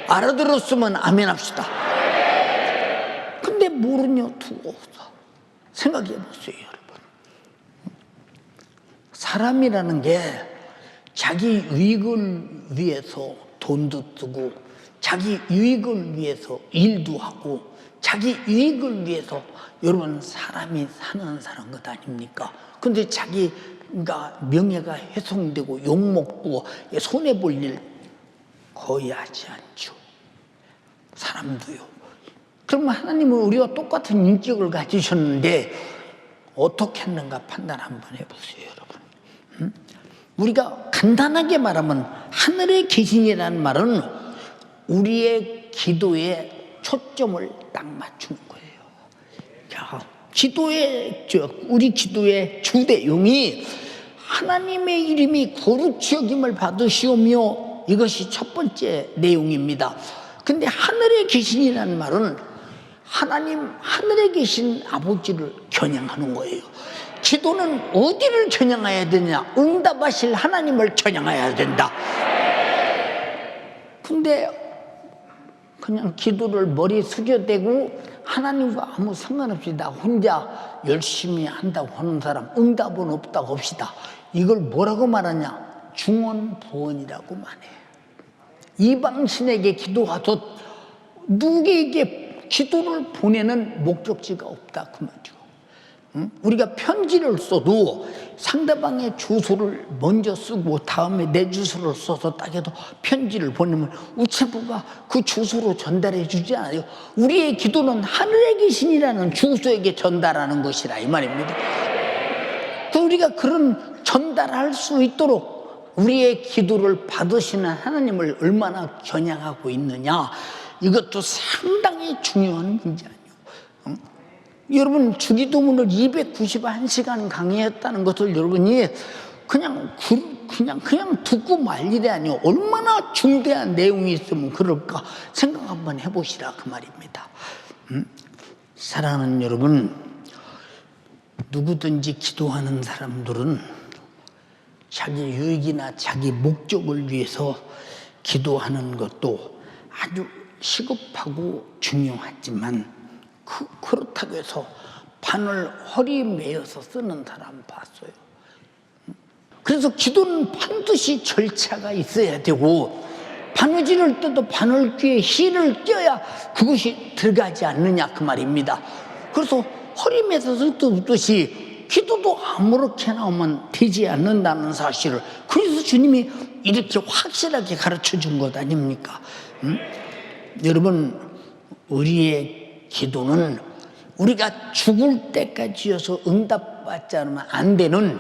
알아들었으면 아멘 합시다. 모르냐 두고서 생각해 보세요, 여러분. 사람이라는 게 자기 유익을 위해서 돈도 쓰고 자기 유익을 위해서 일도 하고 자기 유익을 위해서 여러분 사람이 사는 사람 것 아닙니까? 근데 자기가 명예가 훼손되고 욕먹고 손해볼 일 거의 하지 않죠. 사람도요. 그러면 하나님은 우리와 똑같은 인격을 가지셨는데 어떻게 했는가 판단 한번 해보세요, 여러분. 우리가 간단하게 말하면 하늘에 계신이라는 말은 우리의 기도에 초점을 딱 맞추는 거예요. 자, 우리 기도의 주 내용이 하나님의 이름이 거룩히 여김을 받으시오며, 이것이 첫 번째 내용입니다. 근데 하늘에 계신이라는 말은 하늘에 계신 아버지를 겨냥하는 거예요. 기도는 어디를 겨냥해야 되냐? 응답하실 하나님을 겨냥해야 된다. 근데 그냥 기도를 머리 숙여대고 하나님과 아무 상관없이 나 혼자 열심히 한다고 하는 사람, 응답은 없다고 합시다. 이걸 뭐라고 말하냐? 중언부언이라고 말해. 이방신에게 기도하듯 누구에게 기도를 보내는 목적지가 없다 그 말이죠. 우리가 편지를 써도 상대방의 주소를 먼저 쓰고 다음에 내 주소를 써서 딱 해도 편지를 보내면 우체부가 그 주소로 전달해 주지 않아요. 우리의 기도는 하늘에 계신이라는 주소에게 전달하는 것이라 이 말입니다. 우리가 그런 전달할 수 있도록 우리의 기도를 받으시는 하나님을 얼마나 겨냥하고 있느냐, 이것도 상당히 중요한 문제 아니에요. 여러분, 주기도문을 291시간 강의했다는 것을 여러분이 그냥 듣고 말 일이 아니에요. 얼마나 중대한 내용이 있으면 그럴까 생각 한번 해보시라 그 말입니다. 사랑하는 여러분, 누구든지 기도하는 사람들은 자기 유익이나 자기 목적을 위해서 기도하는 것도 아주 시급하고 중요하지만 그렇다고 해서 바늘 허리 매어서 쓰는 사람 봤어요. 그래서 기도는 반드시 절차가 있어야 되고, 바느질을 때도 바늘귀에 실을 껴야 그것이 들어가지 않느냐 그 말입니다. 그래서 허리 매서 쓰듯이 기도도 아무렇게나 하면 되지 않는다는 사실을, 그래서 주님이 이렇게 확실하게 가르쳐 준 것 아닙니까? 여러분, 우리의 기도는 우리가 죽을 때까지여서 응답받지 않으면 안 되는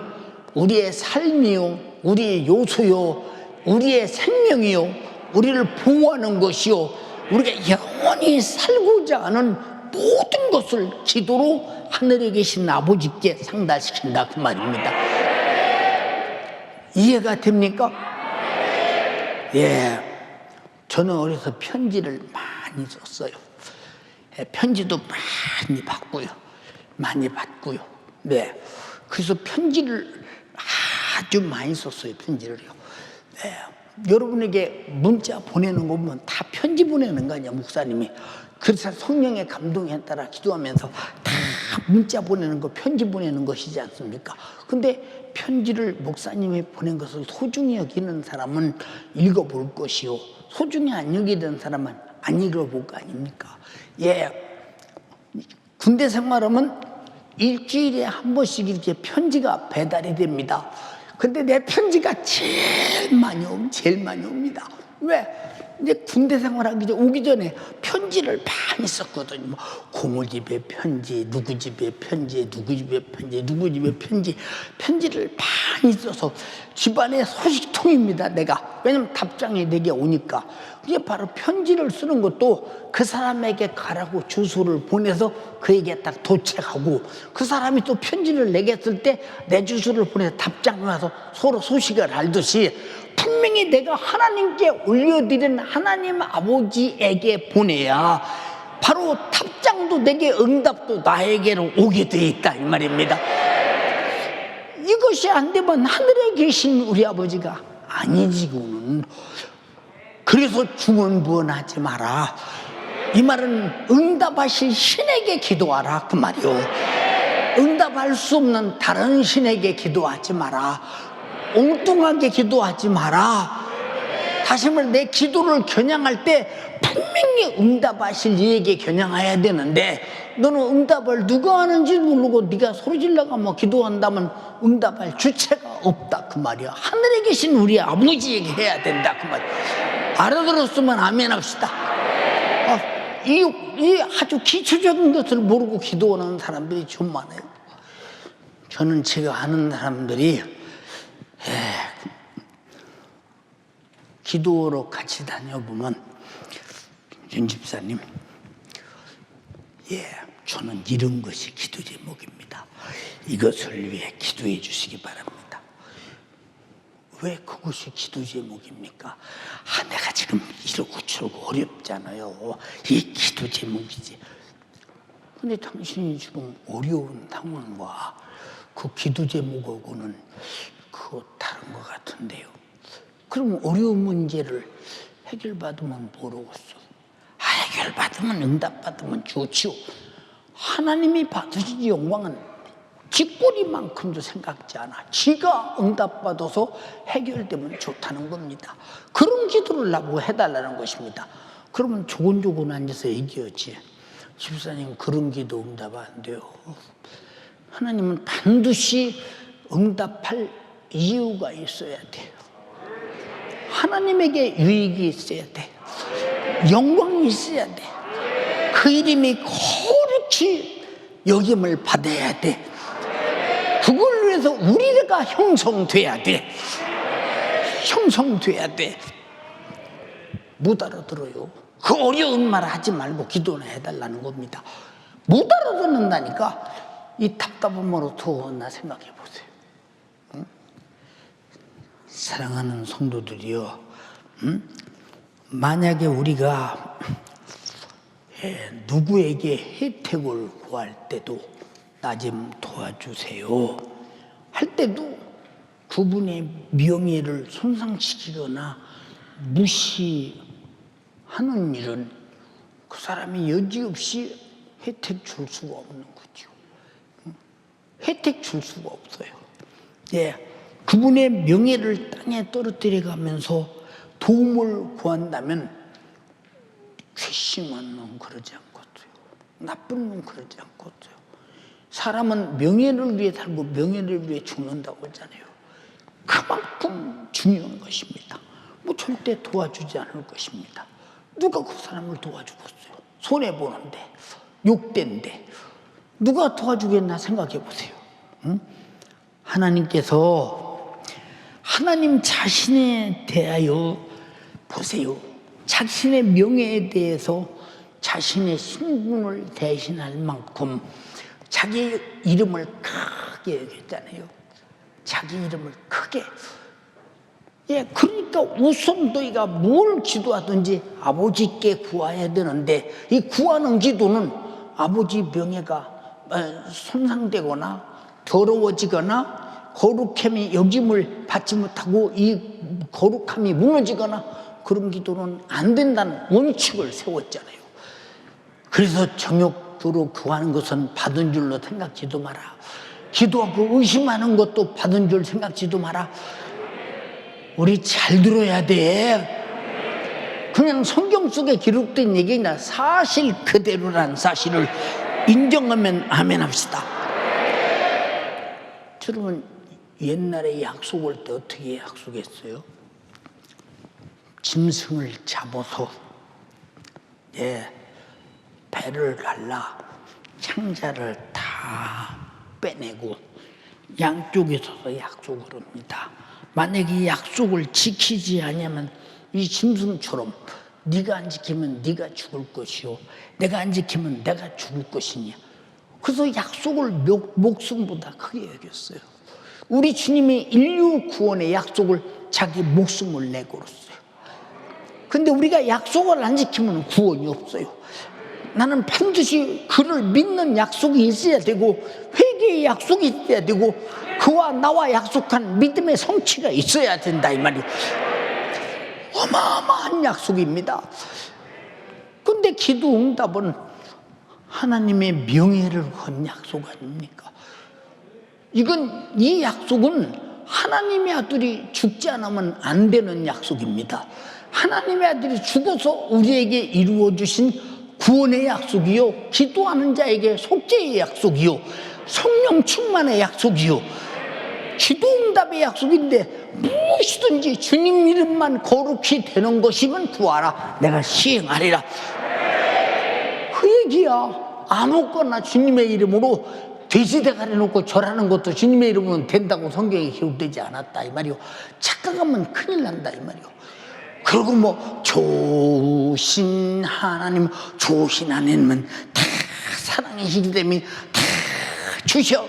우리의 삶이요, 우리의 요소요, 우리의 생명이요, 우리를 보호하는 것이요, 우리가 영원히 살고자 하는 모든 것을 기도로 하늘에 계신 아버지께 상달시킨다 그 말입니다. 이해가 됩니까? 예, 저는 어려서 편지를 많이 썼어요. 편지도 많이 받고요. 네, 그래서 편지를 아주 많이 썼어요. 편지를요. 네, 여러분에게 문자 보내는 거 보면 다 편지 보내는 거 아니야, 목사님이. 그래서 성령의 감동에 따라 기도하면서 다 문자 보내는 거, 편지 보내는 것이지 않습니까? 근데 편지를 목사님이 보낸 것을 소중히 여기는 사람은 읽어볼 것이요, 소중히 안 여기는 사람은 안 읽어볼 거 아닙니까? 예, 군대 생활하면 일주일에 한 번씩 이렇게 편지가 배달이 됩니다. 근데 내 편지가 제일 많이 옵니다. 왜? 이제 군대 생활하기 전에, 오기 전에 편지를 많이 썼거든요. 뭐 고모 집에 편지, 누구 집에 편지, 누구 집에 편지, 누구 집에 편지, 편지를 많이 써서 집안의 소식통입니다, 내가. 왜냐면 답장이 내게 오니까. 이게 바로 편지를 쓰는 것도 그 사람에게 가라고 주소를 보내서 그에게 딱 도착하고, 그 사람이 또 편지를 내게 쓸 때 내 주소를 보내서 답장을 와서 서로 소식을 알듯이 분명히 내가 하나님께 올려드린 하나님 아버지에게 보내야 바로 답장도 내게 응답도 나에게로 오게 돼 있다 이 말입니다. 이것이 안 되면 하늘에 계신 우리 아버지가 아니지고는. 그래서 중언부언하지 마라. 이 말은 응답하실 신에게 기도하라 그 말이요. 응답할 수 없는 다른 신에게 기도하지 마라. 엉뚱하게 기도하지 마라. 다시 말해 내 기도를 겨냥할 때 분명히 응답하실 이에게 겨냥해야 되는데, 너는 응답을 누가 하는지 모르고 네가 소리질러가 뭐 기도한다면 응답할 주체가 없다 그 말이야. 하늘에 계신 우리 아버지에게 해야 된다 그 말이야. 알아들었으면 아멘 합시다. 이 아주 기초적인 것을 모르고 기도하는 사람들이 좀 많아요. 저는 제가 아는 사람들이 기도로 같이 다녀보면, 윤 집사님, 저는 이런 것이 기도 제목입니다. 이것을 위해 기도해 주시기 바랍니다. 왜 그것이 기도 제목입니까? 내가 지금 이러고 저러고 어렵잖아요. 이 기도 제목이지. 근데 당신이 지금 어려운 상황과 그 기도 제목하고는 그거 다른 것 같은데요. 그럼 어려운 문제를 해결받으면 모르겠어. 해결받으면 응답받으면 좋지요. 하나님이 받으신 영광은 쥐꼬리만큼도 생각지 않아. 지가 응답받아서 해결되면 좋다는 겁니다. 그런 기도를 나보고 해달라는 것입니다. 그러면 조곤조곤 앉아서 얘기하지. 집사님, 그런 기도 응답 안 돼요. 하나님은 반드시 응답할 이유가 있어야 돼요. 하나님에게 유익이 있어야 돼. 영광이 있어야 돼. 그 이름이 거룩히 여김을 받아야 돼. 그걸 위해서 우리가 형성돼야 돼. 형성돼야 돼. 못 알아들어요. 그 어려운 말 하지 말고 기도나 해달라는 겁니다. 못 알아듣는다니까. 이 답답함으로 나 생각해 보세요. 응? 사랑하는 성도들이요, 만약에 우리가 누구에게 혜택을 구할 때도 나 좀 도와주세요 할 때도 그분의 명예를 손상시키거나 무시하는 일은 그 사람이 여지없이 혜택 줄 수가 없는 거죠. 혜택 줄 수가 없어요. 그분의 명예를 땅에 떨어뜨려 가면서 도움을 구한다면 괘씸한 놈 그러지 않거든요. 나쁜 놈 그러지 않거든요. 사람은 명예를 위해 살고 명예를 위해 죽는다고 하잖아요. 그만큼 중요한 것입니다. 절대 도와주지 않을 것입니다. 누가 그 사람을 도와주겠어요? 손해보는데, 욕된데 누가 도와주겠나 생각해 보세요. 하나님께서 하나님 자신에 대하여 보세요. 자신의 명예에 대해서 자신의 신분을 대신할 만큼 자기 이름을 크게 여겼잖아요. 자기 이름을 크게. 그러니까 우선 너희가 뭘 기도하든지 아버지께 구해야 되는데, 이 구하는 기도는 아버지 명예가 손상되거나 더러워지거나 거룩함이 여김을 받지 못하고 이 거룩함이 무너지거나 그런 기도는 안 된다는 원칙을 세웠잖아요. 그래서 정욕으로 구하는 것은 받은 줄로 생각지도 마라. 기도하고 의심하는 것도 받은 줄 생각지도 마라. 우리 잘 들어야 돼. 그냥 성경 속에 기록된 얘기나 사실 그대로란 사실을 인정하면 아멘 합시다. 여러분, 옛날에 약속할 때 어떻게 약속했어요? 짐승을 잡아서 배를 갈라 창자를 다 빼내고 양쪽에 서서 약속을 합니다. 만약에 이 약속을 지키지 않으면 이 짐승처럼 네가 안 지키면 네가 죽을 것이요, 내가 안 지키면 내가 죽을 것이냐. 그래서 약속을 목숨보다 크게 여겼어요. 우리 주님이 인류 구원의 약속을 자기 목숨을 내걸었어요. 근데 우리가 약속을 안 지키면 구원이 없어요. 나는 반드시 그를 믿는 약속이 있어야 되고 회개의 약속이 있어야 되고 그와 나와 약속한 믿음의 성취가 있어야 된다 이 말이에요. 어마어마한 약속입니다. 근데 기도 응답은 하나님의 명예를 건 약속 아닙니까? 이 약속은 하나님의 아들이 죽지 않으면 안 되는 약속입니다. 하나님의 아들이 죽어서 우리에게 이루어 주신 구원의 약속이요, 기도하는 자에게 속죄의 약속이요, 성령 충만의 약속이요, 기도 응답의 약속인데, 무엇이든지 주님 이름만 거룩히 되는 것이면 구하라, 내가 시행하리라. 그 얘기야. 아무거나 주님의 이름으로 돼지대가리 놓고 절하는 것도 주님의 이름으로 된다고 성경에 기록되지 않았다 이 말이요. 착각하면 큰일 난다 이 말이요. 그리고 뭐 좋으신 하나님, 좋으신 하나님은 다 사랑이시기 때문에 다 주셔.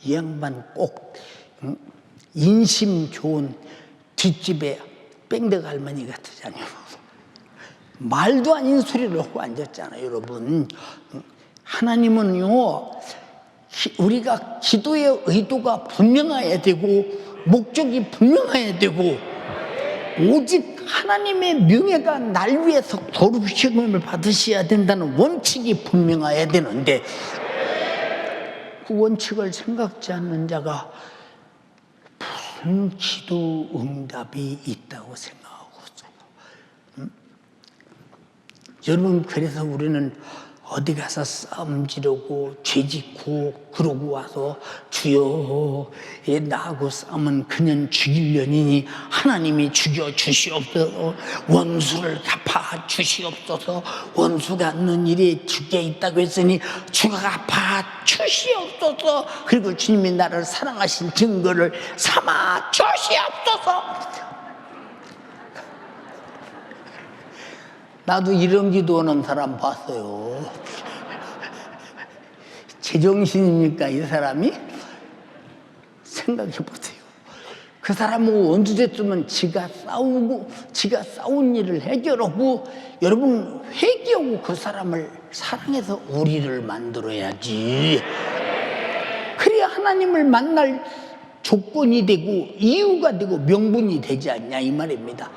이 양반 꼭 인심 좋은 뒷집에 뺑덕 할머니 같으잖아요. 말도 아닌 소리를 하고 앉았잖아요, 여러분. 하나님은요, 우리가 기도의 의도가 분명해야 되고 목적이 분명해야 되고 오직 하나님의 명예가 날 위해서 거룩시험을 받으셔야 된다는 원칙이 분명해야 되는데, 그 원칙을 생각지 않는 자가 무슨 기도 응답이 있다고 생각하고 있어요. 여러분, 그래서 우리는 어디 가서 싸움 지르고 죄짓고 그러고 와서 주여, 나하고 싸우면 그년 죽이려니 하나님이 죽여 주시옵소서, 원수를 갚아 주시옵소서, 원수가 않는 일이 죽게 있다고 했으니 주가 갚아 주시옵소서, 그리고 주님이 나를 사랑하신 증거를 삼아 주시옵소서. 나도 이런 기도하는 사람 봤어요. 제정신입니까 이 사람이? 생각해 보세요. 그 사람하고 원수됐으면 지가 싸우고 지가 싸운 일을 해결하고, 여러분 회개하고 그 사람을 사랑해서 우리를 만들어야지. 그래야 하나님을 만날 조건이 되고 이유가 되고 명분이 되지 않냐 이 말입니다.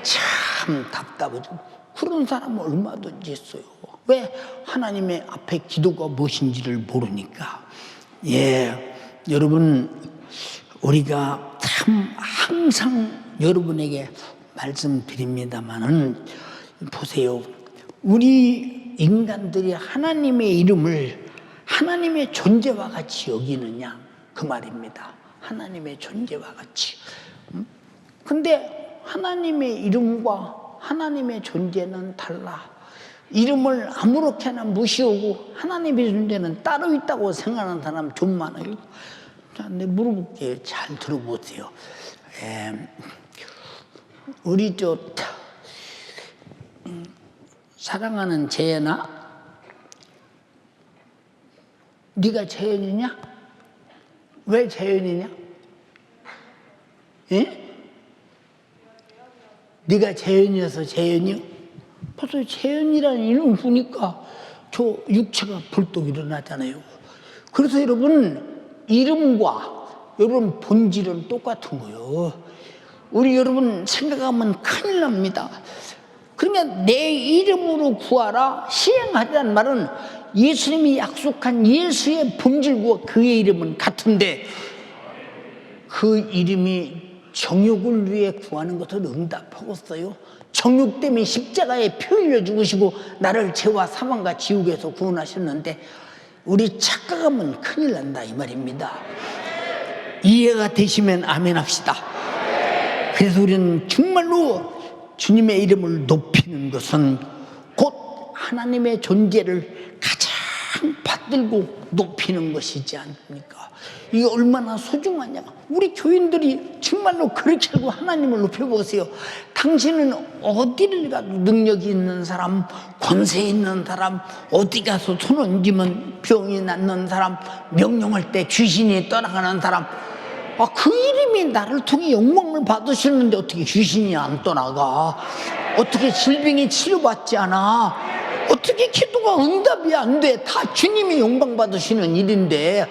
참 답답하죠. 그런 사람은 얼마든지 있어요. 왜? 하나님의 앞에 기도가 무엇인지를 모르니까. 여러분, 우리가 참 항상 여러분에게 말씀드립니다마는, 보세요. 우리 인간들이 하나님의 이름을 하나님의 존재와 같이 여기느냐 그 말입니다. 하나님의 존재와 같이. 근데 하나님의 이름과 하나님의 존재는 달라. 이름을 아무렇게나 무시하고 하나님의 존재는 따로 있다고 생각하는 사람 좀 많아요. 자, 내 물어볼게요. 잘 들어보세요. 우리 사랑하는 재현아, 네가 재현이냐? 왜 재현이냐? 예? 네가 재현이어서 재현이요? 벌써 재현이라는 이름 보니까 저 육체가 벌떡 일어나잖아요. 그래서 여러분, 이름과 여러분 본질은 똑같은 거예요. 우리 여러분 생각하면 큰일 납니다. 그러니까 내 이름으로 구하라 시행하라는 말은 예수님이 약속한 예수의 본질과 그의 이름은 같은데, 그 이름이 정욕을 위해 구하는 것을 응답하겠어요? 정욕 때문에 십자가에 피 흘려 죽으시고 나를 죄와 사망과 지옥에서 구원하셨는데, 우리 착각하면 큰일 난다 이 말입니다. 이해가 되시면 아멘 합시다. 그래서 우리는 정말로 주님의 이름을 높이는 것은 곧 하나님의 존재를 가장 받들고 높이는 것이지 않습니까? 이게 얼마나 소중하냐. 우리 교인들이 정말로 그렇게 하고 하나님을 높여보세요. 당신은 어디를 가도 능력이 있는 사람, 권세 있는 사람, 어디 가서 손 얹으면 병이 낫는 사람, 명령할 때 귀신이 떠나가는 사람, 그 이름이 나를 통해 영광을 받으시는데 어떻게 귀신이 안 떠나가? 어떻게 질병이 치료받지 않아? 어떻게 기도가 응답이 안 돼? 다 주님이 영광 받으시는 일인데,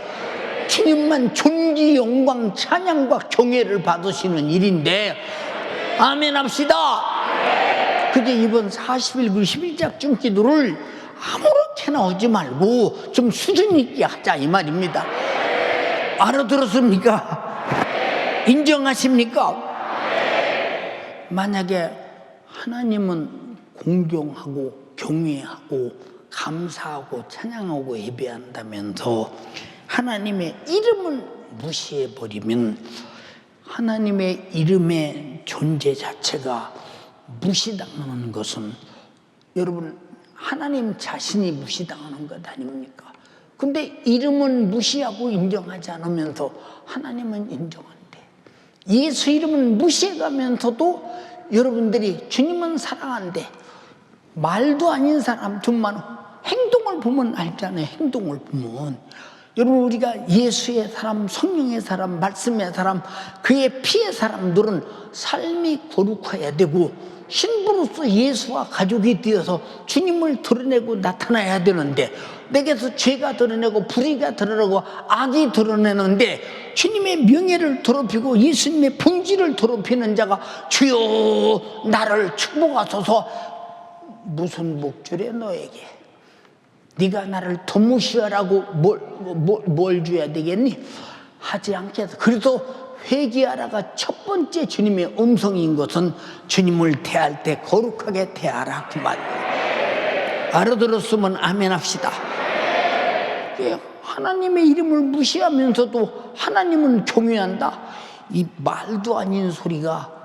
주님만 존귀, 영광, 찬양과 경외를 받으시는 일인데, 아멘 합시다. 그저 이번 40일 그 11작중 기도를 아무렇게나 하지 말고 좀 수준 있게 하자 이 말입니다. 알아들었습니까? 인정하십니까? 만약에 하나님은 공경하고 경외하고 감사하고 찬양하고 예배한다면서 하나님의 이름을 무시해버리면 하나님의 이름의 존재 자체가 무시당하는 것은 여러분 하나님 자신이 무시당하는 것 아닙니까? 근데 이름은 무시하고 인정하지 않으면서 하나님은 인정한대. 예수 이름은 무시해가면서도 여러분들이 주님은 사랑한대. 말도 아닌 사람 정말 행동을 보면 알잖아요. 행동을 보면 여러분 우리가 예수의 사람, 성령의 사람, 말씀의 사람, 그의 피의 사람들은 삶이 거룩해야 되고 신부로서 예수와 가족이 되어서 주님을 드러내고 나타나야 되는데 내게서 죄가 드러내고 불의가 드러내고 악이 드러내는데 주님의 명예를 더럽히고 예수님의 본질을 더럽히는 자가 주여 나를 축복하소서. 무슨 목줄에 너에게 네가 나를 더 무시하라고 뭘 줘야 되겠니? 하지 않겠어. 그래서 회개하라가 첫 번째 주님의 음성인 것은 주님을 대할 때 거룩하게 대하라 그 말이에요. 알아들었으면 아멘 합시다. 하나님의 이름을 무시하면서도 하나님은 경외한다. 이 말도 아닌 소리가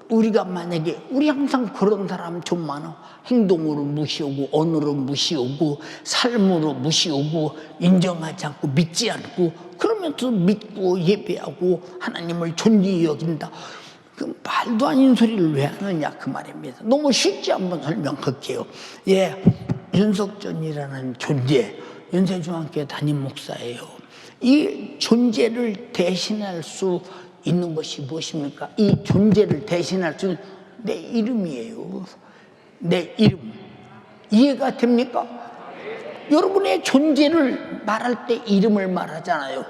우리가 만약에 우리 항상 그런 사람 좀 많아. 행동으로 무시하고 언어로 무시하고 삶으로 무시하고 인정하지 않고 믿지 않고 그러면서 믿고 예배하고 하나님을 존귀히 여긴다. 그 말도 아닌 소리를 왜 하느냐 그 말입니다. 너무 쉽게 한번 설명할게요. 예, 윤석전이라는 존재, 연세중앙교회 담임 목사예요. 이 존재를 대신할 수 있는 것이 무엇입니까? 이 존재를 대신할 수 있는 내 이름이에요. 내 이름. 이해가 됩니까? 여러분의 존재를 말할 때 이름을 말하잖아요.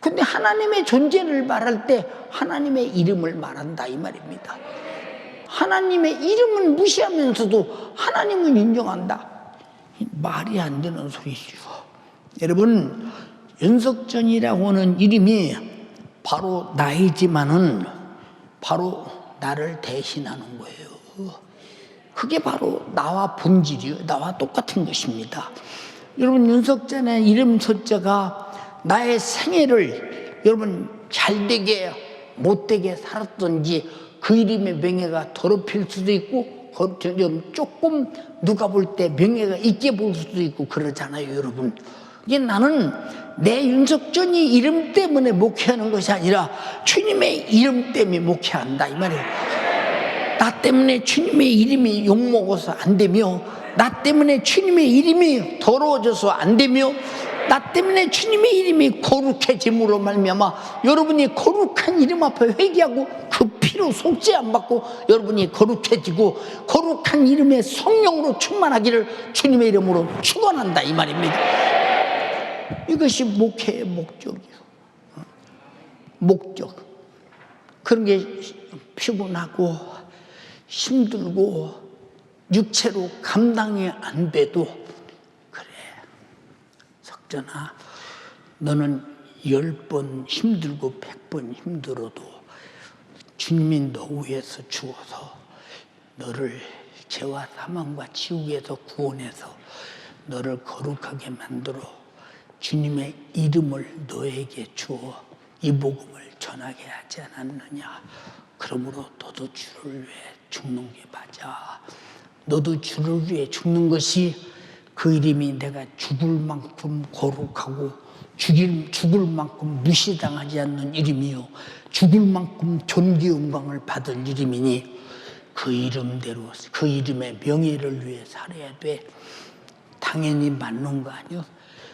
근데 하나님의 존재를 말할 때 하나님의 이름을 말한다 이 말입니다. 하나님의 이름은 무시하면서도 하나님은 인정한다. 말이 안 되는 소리죠. 여러분 윤석전이라고 하는 이름이 바로 나이지만은 바로 나를 대신하는 거예요. 그게 바로 나와 본질이요. 나와 똑같은 것입니다. 여러분 윤석전의 이름 숫자가 나의 생애를 여러분 잘되게 못되게 살았던지 그 이름의 명예가 더럽힐 수도 있고 조금 누가 볼 때 명예가 있게 볼 수도 있고 그러잖아요. 여러분 이게 나는 내 윤석전이 이름 때문에 목회하는 것이 아니라 주님의 이름 때문에 목회한다 이 말이에요. 나 때문에 주님의 이름이 욕먹어서 안 되며 나 때문에 주님의 이름이 더러워져서 안 되며 나 때문에 주님의 이름이 거룩해짐으로 말미암아 여러분이 거룩한 이름 앞에 회개하고 그 피로 속죄 안 받고 여러분이 거룩해지고 거룩한 이름의 성령으로 충만하기를 주님의 이름으로 축원한다 이 말입니다. 이것이 목회의 목적이에요. 목적. 그런 게 피곤하고 힘들고 육체로 감당이 안 돼도 그래 석전아 너는 10번 힘들고 100번 힘들어도 주님이 너 위해서 죽어서 너를 죄와 사망과 지옥에서 구원해서 너를 거룩하게 만들어 주님의 이름을 너에게 주어 이 복음을 전하게 하지 않았느냐. 그러므로 너도 주를 위해 죽는 게 맞아. 너도 주를 위해 죽는 것이 그 이름이 내가 죽을 만큼 거룩하고 죽을 만큼 무시당하지 않는 이름이요 죽을 만큼 존귀 영광을 받을 이름이니 그 이름대로 그 이름의 명예를 위해 살아야 돼. 당연히 맞는 거 아니요?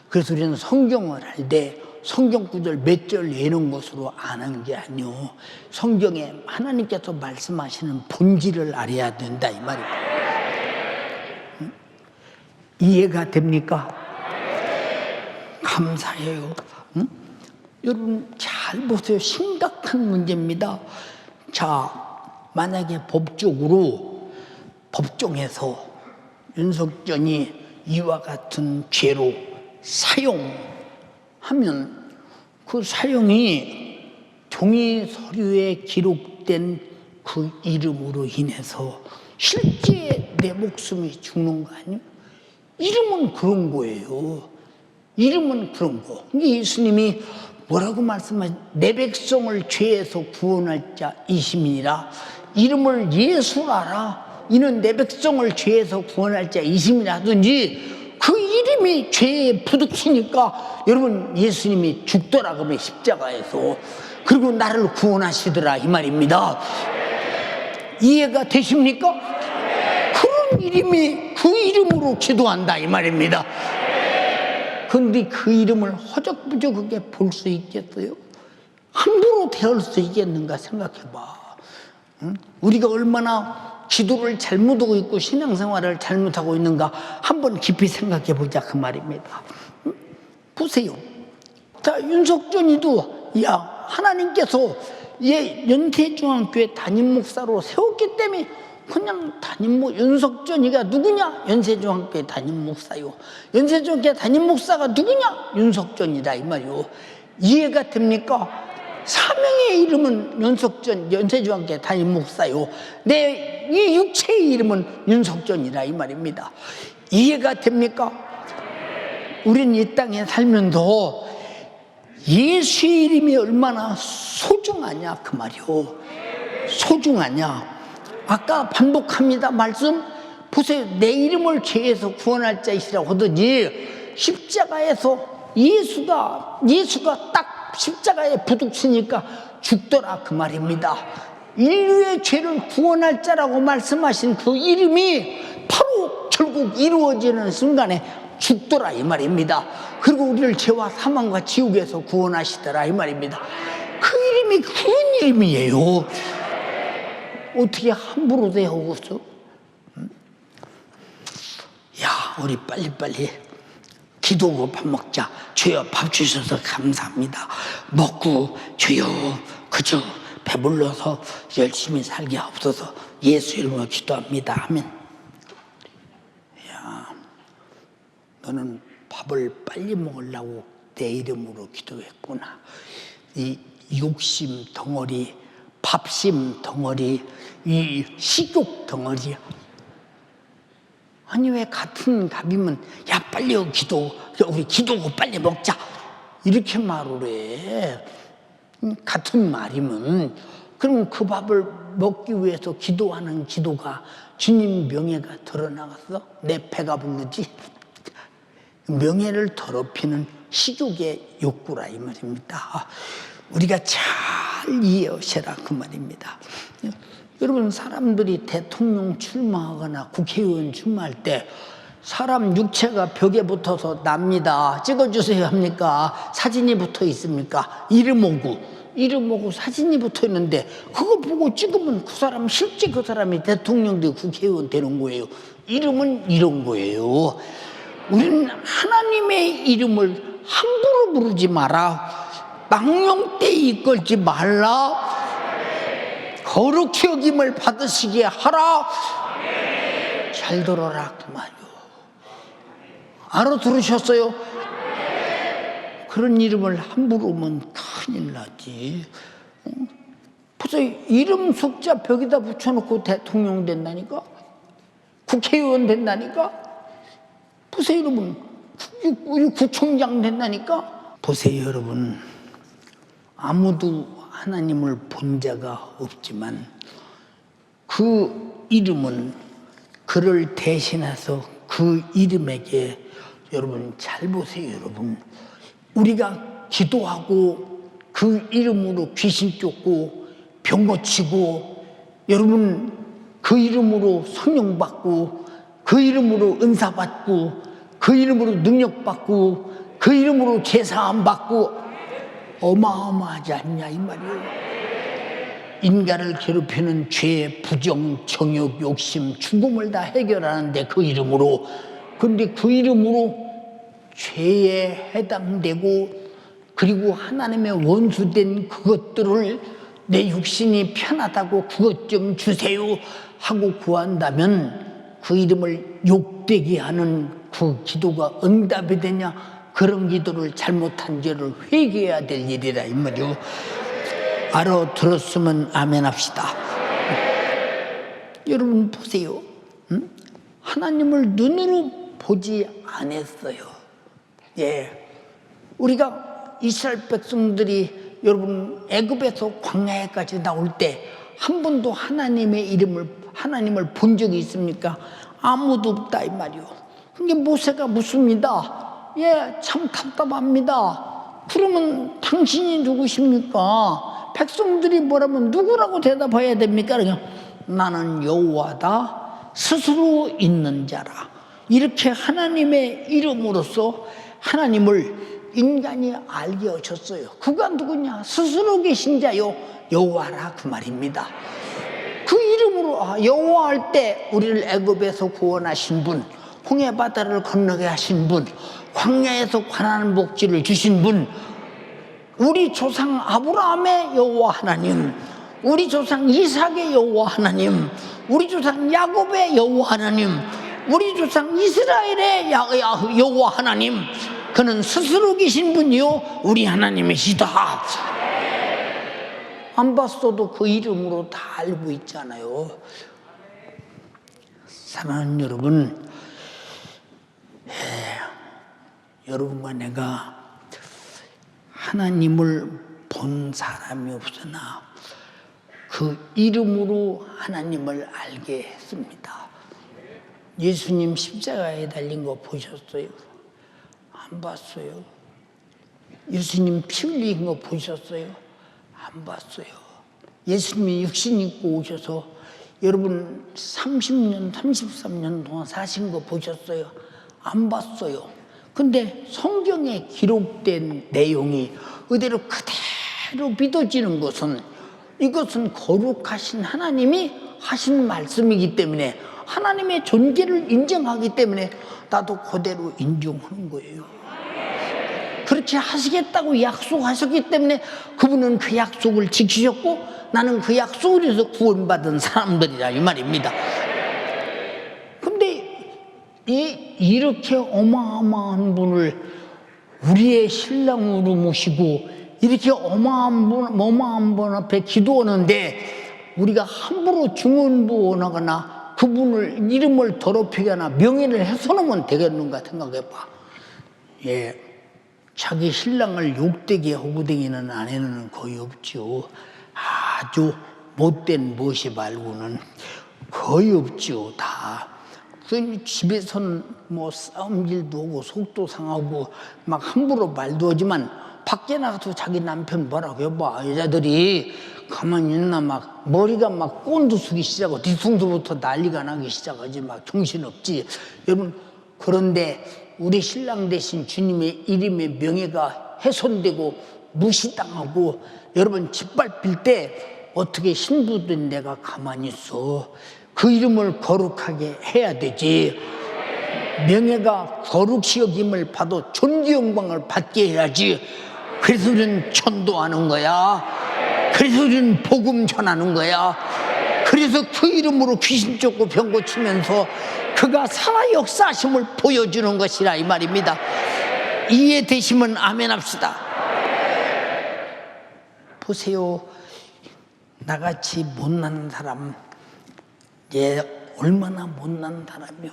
그래서 우리는 성경을 할 때 성경 구절 몇 절 내는 것으로 아는 게 아니요. 성경에 하나님께서 말씀하시는 본질을 알아야 된다 이 말입니다. 이해가 됩니까? 감사해요. 응? 여러분 잘 보세요. 심각한 문제입니다. 자, 만약에 법적으로 법정에서 윤석전이 이와 같은 죄로 사용하면 그 사용이 종이 서류에 기록된 그 이름으로 인해서 실제 내 목숨이 죽는 거 아니에요? 이름은 그런 거예요. 이름은 그런 거. 예수님이 뭐라고 말씀하신 내 백성을 죄에서 구원할 자 이심이니라. 이름을 예수라라. 이는 내 백성을 죄에서 구원할 자 이심이라 하든지 그 이름이 죄에 부딪히니까 여러분 예수님이 죽더라 그러면 십자가에서 그리고 나를 구원하시더라 이 말입니다. 이해가 되십니까? 그런 이름이 그 이름으로 기도한다 이 말입니다. 그런데 그 이름을 허적부족하게 볼 수 있겠어요? 함부로 대할 수 있겠는가 생각해봐. 응? 우리가 얼마나 기도를 잘못하고 있고 신앙생활을 잘못하고 있는가 한번 깊이 생각해 보자 그 말입니다. 응? 보세요. 자, 윤석전이도 야 하나님께서 얘 연세중앙교회 담임 목사로 세웠기 때문에 그냥 윤석전이가 누구냐? 연세중앙교회 담임 목사요. 연세중앙교회 담임 목사가 누구냐? 윤석전이다 이 말이요. 이해가 됩니까? 사명의 이름은 연세중앙교회 담임 목사요. 내 이 육체의 이름은 윤석전이라 이 말입니다. 이해가 됩니까? 우린 이 땅에 살면서 예수의 이름이 얼마나 소중하냐 그 말이요. 소중하냐. 아까 반복합니다 말씀. 보세요. 내 이름을 죄에서 구원할 자이시라고 하더니 십자가에서 예수가 딱 십자가에 부딪히니까 죽더라 그 말입니다. 인류의 죄를 구원할 자라고 말씀하신 그 이름이 바로 결국 이루어지는 순간에 죽더라 이 말입니다. 그리고 우리를 죄와 사망과 지옥에서 구원하시더라 이 말입니다. 그 이름이 그런 이름이에요. 어떻게 함부로 대하고서? 야, 우리 빨리빨리 기도하고 밥 먹자. 주여 밥 주셔서 감사합니다. 먹고 주여 그저 배불러서 열심히 살게 하옵소서. 예수 이름으로 기도합니다 하면 야, 너는 밥을 빨리 먹으려고 내 이름으로 기도했구나. 이 욕심 덩어리, 밥심 덩어리, 이 식욕 덩어리. 아니 왜 같은 밥이면 야 빨리 기도, 우리 기도하고 빨리 먹자 이렇게 말을 해. 같은 말이면 그럼 그 밥을 먹기 위해서 기도하는 기도가 주님 명예가 드러나갔어? 내 배가 부르지? 명예를 더럽히는 식욕의 욕구라 이 말입니다. 우리가 잘 이해하셔라 그 말입니다. 여러분 사람들이 대통령 출마하거나 국회의원 출마할 때 사람 육체가 벽에 붙어서 납니다. 찍어주세요 합니까? 사진이 붙어 있습니까? 이름 오고 사진이 붙어 있는데 그거 보고 찍으면 그 사람 실제 그 사람이 대통령 되고 국회의원 되는 거예요. 이름은 이런 거예요. 우리는 하나님의 이름을 함부로 부르지 마라. 망령되이 이끌지 말라. 거룩히 여김을 받으시게 하라. 잘 들어라 그 말이요. 알아들으셨어요? 그런 이름을 함부로 오면 큰일 나지. 보세요. 이름 석자 벽에다 붙여놓고 대통령 된다니까? 국회의원 된다니까? 보세요 여러분. 구청장 된다니까? 보세요 여러분. 아무도 하나님을 본 자가 없지만 그 이름은 그를 대신해서 그 이름에게 여러분 잘 보세요 여러분. 우리가 기도하고 그 이름으로 귀신 쫓고 병 고치고 여러분 그 이름으로 성령 받고 그 이름으로 은사 받고 그 이름으로 능력 받고 그 이름으로 제사함 받고 어마어마하지 않냐 이 말이에요. 인간을 괴롭히는 죄, 부정, 정욕, 욕심, 죽음을 다 해결하는데 그 이름으로. 그런데 그 이름으로 죄에 해당되고 그리고 하나님의 원수된 그것들을 내 육신이 편하다고 그것 좀 주세요 하고 구한다면 그 이름을 욕되게 하는 그 기도가 응답이 되냐? 그런 기도를 잘못한 죄를 회개해야 될 일이라 이 말이요. 알아들었으면 아멘 합시다. 여러분 보세요. 하나님을 눈으로 보지 않았어요. 예, 우리가 이스라엘 백성들이 여러분 애굽에서 광야에까지 나올 때 한 번도 하나님을 본 적이 있습니까? 아무도 없다 이 말이요. 그게 모세가 묻습니다. 예, 참 답답합니다. 그러면 당신이 누구십니까? 백성들이 뭐라면 누구라고 대답해야 됩니까? 그냥 나는 여호와다 스스로 있는 자라. 이렇게 하나님의 이름으로써 하나님을 인간이 알게 하셨어요. 그가 누구냐? 스스로 계신 자요 여호와라 그 말입니다. 그 이름으로 여호와 할 때 우리를 애굽에서 구원하신 분, 홍해 바다를 건너게 하신 분, 광야에서 관한 복지를 주신 분, 우리 조상 아브라함의 여호와 하나님, 우리 조상 이삭의 여호와 하나님, 우리 조상 야곱의 여호와 하나님, 우리 조상 이스라엘의 여호와 하나님, 그는 스스로 계신 분이요 우리 하나님이시다. 안 봤어도 그 이름으로 다 알고 있잖아요. 사랑하는 여러분, 여러분과 내가 하나님을 본 사람이 없으나 그 이름으로 하나님을 알게 했습니다. 예수님 십자가에 달린 거 보셨어요? 안 봤어요. 예수님 피 흘린 거 보셨어요? 안 봤어요. 예수님이 육신 입고 오셔서 여러분 30년, 33년 동안 사신 거 보셨어요? 안 봤어요. 근데 성경에 기록된 내용이 그대로 믿어지는 것은 이것은 거룩하신 하나님이 하신 말씀이기 때문에 하나님의 존재를 인정하기 때문에 나도 그대로 인정하는 거예요. 그렇게 하시겠다고 약속하셨기 때문에 그분은 그 약속을 지키셨고 나는 그 약속을 해서 구원받은 사람들이라 이 말입니다. 근데 이렇게 어마어마한 분을 우리의 신랑으로 모시고 이렇게 어마어마한 분 앞에 기도하는데 우리가 함부로 중언부언하거나 그분을 이름을 더럽히거나 명예를 훼손하면 되겠는가 생각해봐. 예. 자기 신랑을 욕되게 하고 다니는 아내는 거의 없죠. 아주 못된 무엇이 말고는 거의 없죠. 다. 그 집에서는 뭐 싸움질도 하고 속도 상하고 막 함부로 말도 하지만 밖에 나가서 자기 남편 뭐라고 해봐. 여자들이 가만히 있나 막 머리가 막 꼰두 숙이 시작하고 뒤통수부터 난리가 나기 시작하지 막 정신없지. 여러분 그런데 우리 신랑 대신 주님의 이름의 명예가 훼손되고 무시당하고 여러분 짓밟힐 때 어떻게 신부된 내가 가만히 있어. 그 이름을 거룩하게 해야 되지. 명예가 거룩히 여김을 받아 존귀 영광을 받게 해야지. 그래서 우리는 전도하는 거야. 그래서 우리는 복음 전하는 거야. 그래서 그 이름으로 귀신 쫓고 병 고치면서 그가 살아 역사하심을 보여주는 것이라 이 말입니다. 이해되시면 아멘 합시다. 보세요. 나같이 못난 사람, 얼마나 못난 사람이요.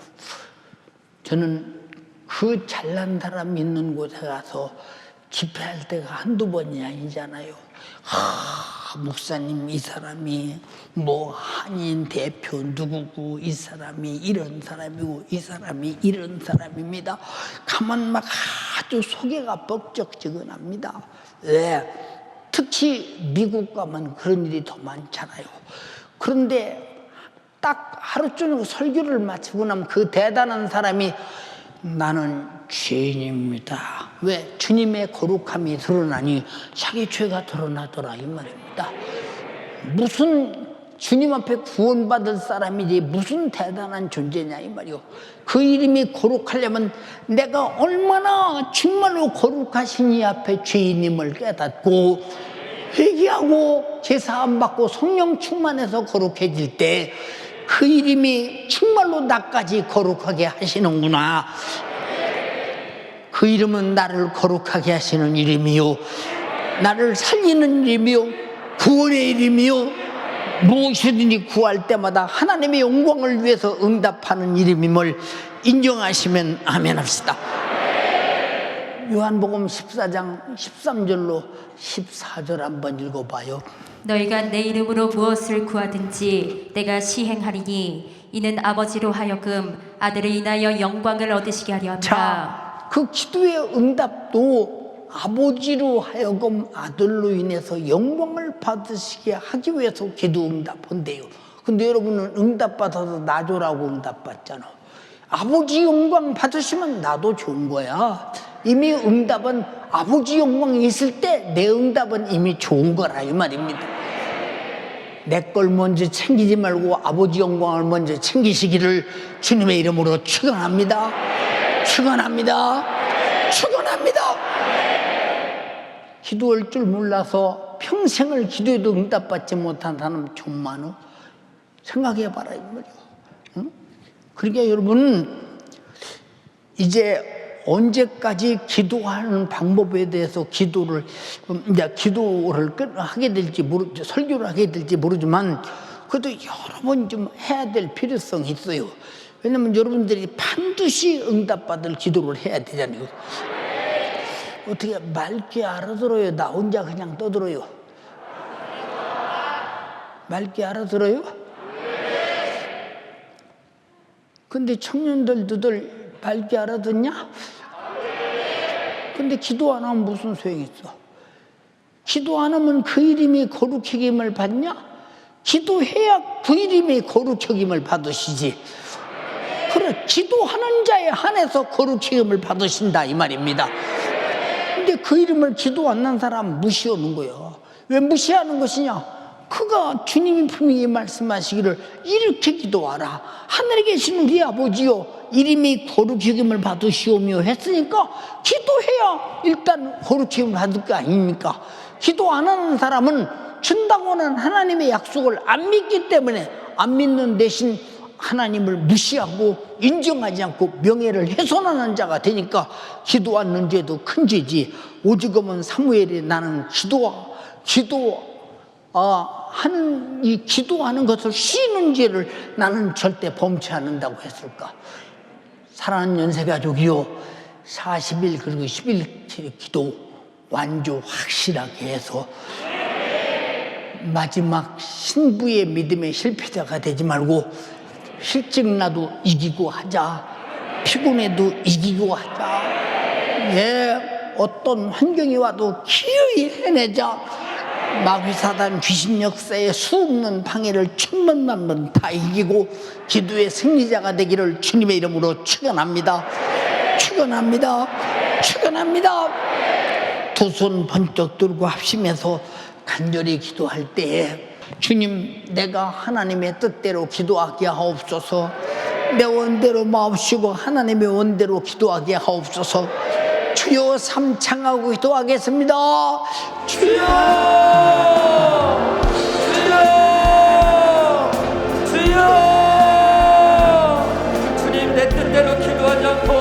저는 그 잘난 사람 있는 곳에 가서 집회할 때가 한두 번이 아니잖아요. 목사님 이 사람이 뭐 한인 대표 누구고 이 사람이 이런 사람이고 이 사람이 이런 사람입니다. 가만 막 아주 소개가 벅적지근합니다. 네. 특히 미국 가면 그런 일이 더 많잖아요. 그런데 딱 하루 종일 설교를 마치고 나면 그 대단한 사람이 나는 죄인입니다. 왜? 주님의 거룩함이 드러나니 자기 죄가 드러나더라 이 말입니다. 무슨 주님 앞에 구원받을 사람이지 무슨 대단한 존재냐 이 말이요. 그 이름이 거룩하려면 내가 얼마나 정말로 거룩하신 이 앞에 죄인임을 깨닫고 회개하고 제사 안 받고 성령 충만해서 거룩해질 때 그 이름이 정말로 나까지 거룩하게 하시는구나. 그 이름은 나를 거룩하게 하시는 이름이요, 나를 살리는 이름이요, 구원의 이름이요, 무엇이든지 구할 때마다 하나님의 영광을 위해서 응답하는 이름임을 인정하시면 아멘 합시다. 요한복음 14장 13절로 14절 한번 읽어봐요. 너희가 내 이름으로 무엇을 구하든지 내가 시행하리니 이는 아버지로 하여금 아들을 인하여 영광을 얻으시게 하려 함이라. 자, 그 기도의 응답도 아버지로 하여금 아들로 인해서 영광을 받으시게 하기 위해서 기도 응답한대요. 근데 여러분은 응답받아서 나 줘라고 응답받잖아. 아버지 영광 받으시면 나도 좋은 거야. 이미 응답은 아버지 영광이 있을 때 내 응답은 이미 좋은 거라 이 말입니다. 내 걸 먼저 챙기지 말고 아버지 영광을 먼저 챙기시기를 주님의 이름으로 축원합니다. 축원합니다. 축원합니다. 기도할 줄 몰라서 평생을 기도해도 응답받지 못한 사람 좀 많어. 생각해봐라 이 말이야. 응? 그러니까 여러분, 이제 언제까지 기도하는 방법에 대해서 기도를 하게 될지 설교를 하게 될지 모르지만, 그래도 여러 번 좀 해야 될 필요성이 있어요. 왜냐면 여러분들이 반드시 응답받을 기도를 해야 되잖아요. 어떻게 맑게 알아들어요? 나 혼자 그냥 떠들어요? 맑게 알아들어요? 근데 청년들도들 맑게 알아듣냐? 근데 기도 안 하면 무슨 소용이 있어? 기도 안 하면 그 이름이 거룩해김을 받냐? 기도해야 그 이름이 거룩해김을 받으시지. 그래, 기도하는 자에 한해서 거룩해김을 받으신다 이 말입니다. 근데 그 이름을 기도 안 한 사람 무시하는 거야. 왜 무시하는 것이냐? 그가 주님이 분명히 말씀하시기를 이렇게 기도하라. 하늘에 계신 우리 아버지요, 이름이 거룩해김을 받으시오며 했으니까 기도해야 일단 거룩해김을 받을 거 아닙니까? 기도 안 하는 사람은 준다고 하는 하나님의 약속을 안 믿기 때문에 안 믿는 대신 하나님을 무시하고 인정하지 않고 명예를 훼손하는 자가 되니까 기도 않는 죄도 큰 죄지. 오죽하면 사무엘이 나는 기도하는 것을 쉬는 죄를 나는 절대 범치 않는다고 했을까? 사랑하는 연세가족이요, 40일 그리고 11일 기도 완주 확실하게 해서 마지막 신부의 믿음의 실패자가 되지 말고 실증나도 이기고 하자. 피곤해도 이기고 하자. 예, 어떤 환경이 와도 기어이 해내자. 마귀사단 귀신 역사의 수없는 방해를 천번만번 다 이기고 기도의 승리자가 되기를 주님의 이름으로 축원합니다. 축원합니다. 축원합니다. 두 손 번쩍 들고 합심해서 간절히 기도할 때에 주님, 내가 하나님의 뜻대로 기도하게 하옵소서. 내 원대로 마옵시고 하나님의 원대로 기도하게 하옵소서. 주여, 삼창하고 기도하겠습니다. 주여, 주여, 주여. 주님, 내 뜻대로 기도하지 않고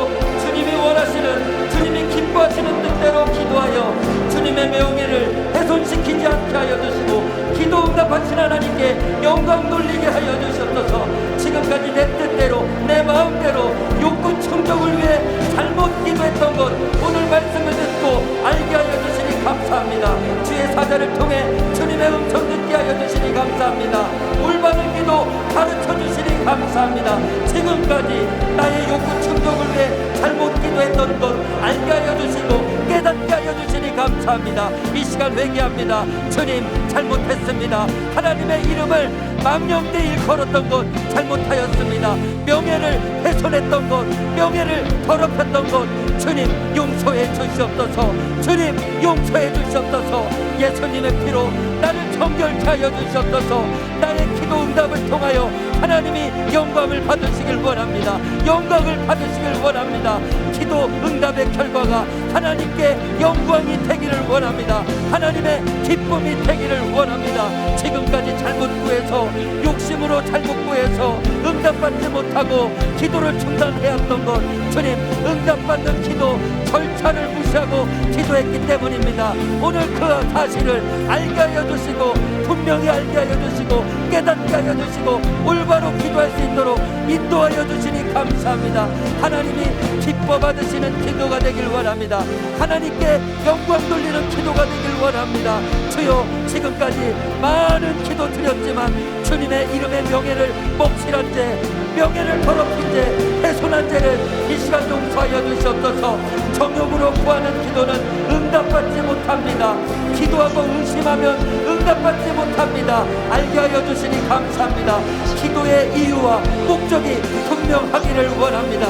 주님이 원하시는, 주님이 기뻐하시는 뜻대로 기도하여 주님의 명예를 훼손시키지 않게 하여 주시고 기도 응답하신 하나님께 영광 돌리게 하여 주셨소서. 지금까지 내 뜻대로 내 마음대로 욕구 충족을 위해 잘못 기도했던 것 오늘 말씀을 듣고 알게 하여 주시니 감사합니다. 주의 사자를 통해 주님의 음성 듣게 하여 주시니 감사합니다. 올바른 기도 가르쳐 주시니 감사합니다. 지금까지 나의 욕구 충족을 위해 잘못 기도했던 것 알게 하여 주시고 깨닫게 하여 주시니 감사합니다. 이 시간 회개합니다. 주님, 잘못했습니다. 하나님의 이름을 망령되이 일컬었던 것 잘못하였습니다. 명예를 훼손했던 것, 명예를 더럽혔던 것 주님 용서해 주시옵소서. 주님 용서해 주시옵소서. 예수님의 피로 나를 정결케 하여 주시옵소서. 나의 기도 응답을 통하여 하나님이 영광을 받으시길 원합니다. 영광을 받으시길 원합니다. 기도 응답의 결과가 하나님께 영광이 되기를 원합니다. 하나님의 기쁨이 되기를 원합니다. 지금까지 잘못 구해서, 욕심으로 잘못 구해서 응답받지 못하고 기도를 중단해왔던 것, 주님 응답받는 기도 절차를 무시하고 기도했기 때문입니다. 오늘 그 사실을 알게 하여 주시고, 분명히 알게 하여 주시고, 깨닫게 하여 주시고, 올바로 기도할 수 있도록 인도하여 주시니 감사합니다. 하나님이 기뻐 받으시는 기도가 되길 원합니다. 하나님께 영광 돌리는 기도가 되길 원합니다. 주여, 지금까지 많은 기도 드렸지만 주님의 이름의 명예를 먹칠한 죄, 명예를 더럽힌 죄, 훼손한 죄를 이 시간 용서하여 주시옵소서. 정욕으로 구하는 기도는 응답받지 못합니다. 기도하고 의심하면 응답받지 못합니다. 알게 하여 주시니 감사합니다. 기도의 이유와 목적이 분명하기를 원합니다.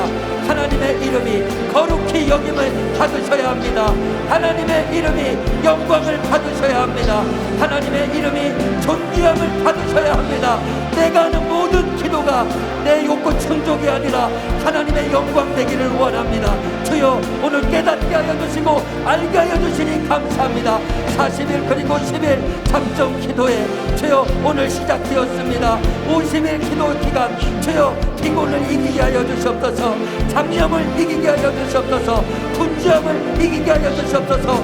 하나님의 이름이 거룩히 여김을 받으셔야 합니다. 하나님의 이름이 영광을 받으셔야 합니다. 하나님의 이름이 존귀함을 받으셔야 합니다. 내가 하는 모든 기도가 내 욕구 충족이 아니라 하나님의 영광 되기를 원합니다. 주여, 오늘 깨닫게 하여 주시고 알게 하여 주시니 감사합니다. 40일 그리고 10일 잠정 기도에 주여 오늘 시작되었습니다. 50일 기도 기간 주여 피곤을 이기게 하여 주시옵소서. 잡념을 이기게 하여 주시옵소서. 분주함을 이기게 하여 주시옵소서.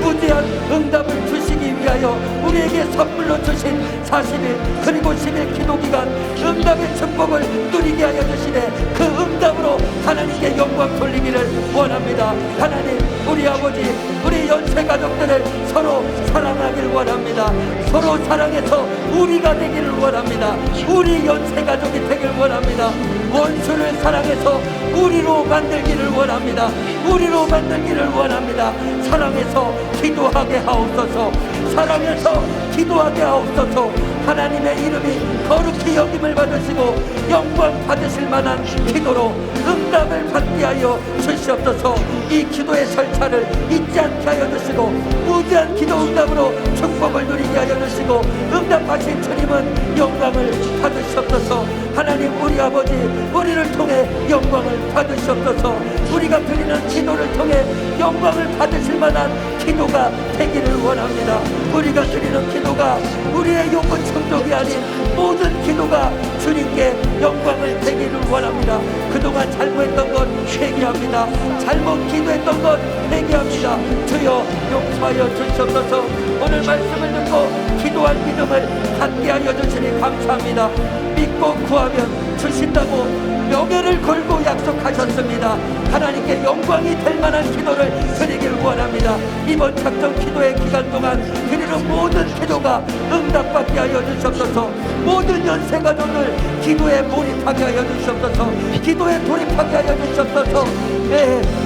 무제한 응답을 주시기 위하여 우리에게 선물로 주신 40일 그리고 10일 기도 기간 응답의 축복을 누리게 하여 주시네. 그 응답으로 하나님께 영광 돌리기를 원합니다. 하나님, 우리 아버지, 우리 연세 가족들을 서로 사랑하길 원합니다. 서로 사랑해서 우리가 되기를 원합니다. 우리 연세 가족이 되길 원합니다. 원수를 사랑해서 우리로 만들기를 원합니다. 우리로 만들기를 원합니다. 사랑해서 기도하게 하옵소서. 사랑해서 기도하게 하옵소서. 하나님의 이름이 거룩히 여김을 받으시고 영광 받으실 만한 기도로 응답을 받게 하여 주시옵소서. 이 기도의 절차를 잊지 않게 하여 주시고 무제한 기도 응답으로 축복을 누리게 하여 주시고 응답하신 주님은 영광을 받으시옵소서. 하나님, 우리 아버지, 우리를 통해 영광을 받으시옵소서. 우리가 드리는 기도를 통해 영광을 받으실 만한 기도가 되기를 원합니다. 우리가 드리는 기도가 우리의 욕구 충족이 아닌 모든 기도가 주님께 영광을 되기를 원합니다. 그동안 잘못했던 것 회개합니다. 잘못 기도했던 것 회개합니다. 주여, 용서하여 주시옵소서. 오늘 말씀을 듣고 기도할 믿음을 갖게 하여 주시니 감사합니다. 믿고 구하면 주신다고 명예를 걸고 약속하셨습니다. 하나님께 영광이 될 만한 기도를 드리기를 원합니다. 이번 작정 기도의 기간 동안 드리는 모든 기도가 응답받게 하여 주시옵소서. 모든 연세 가족들 기도에 몰입하게 하여 주시옵소서. 기도에 돌입하게 하여 주시옵소서.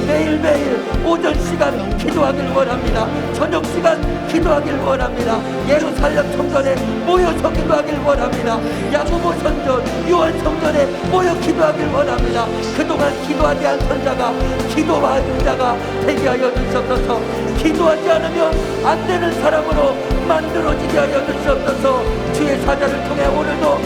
매일매일 오전 시간 기도하길 원합니다. 저녁 시간 기도하길 원합니다. 예루살렘 성전에 모여서 기도하길 원합니다. 야고보 성전, 요한 성전에 모여 기도하길 원합니다. 그동안 기도하지 않던 자가 기도하는 자가 되게 하여 주시옵소서. 기도하지 않으면 안 되는 사람으로 만들어지게 하여 주시옵소서. 주의 사자를 통해 오늘도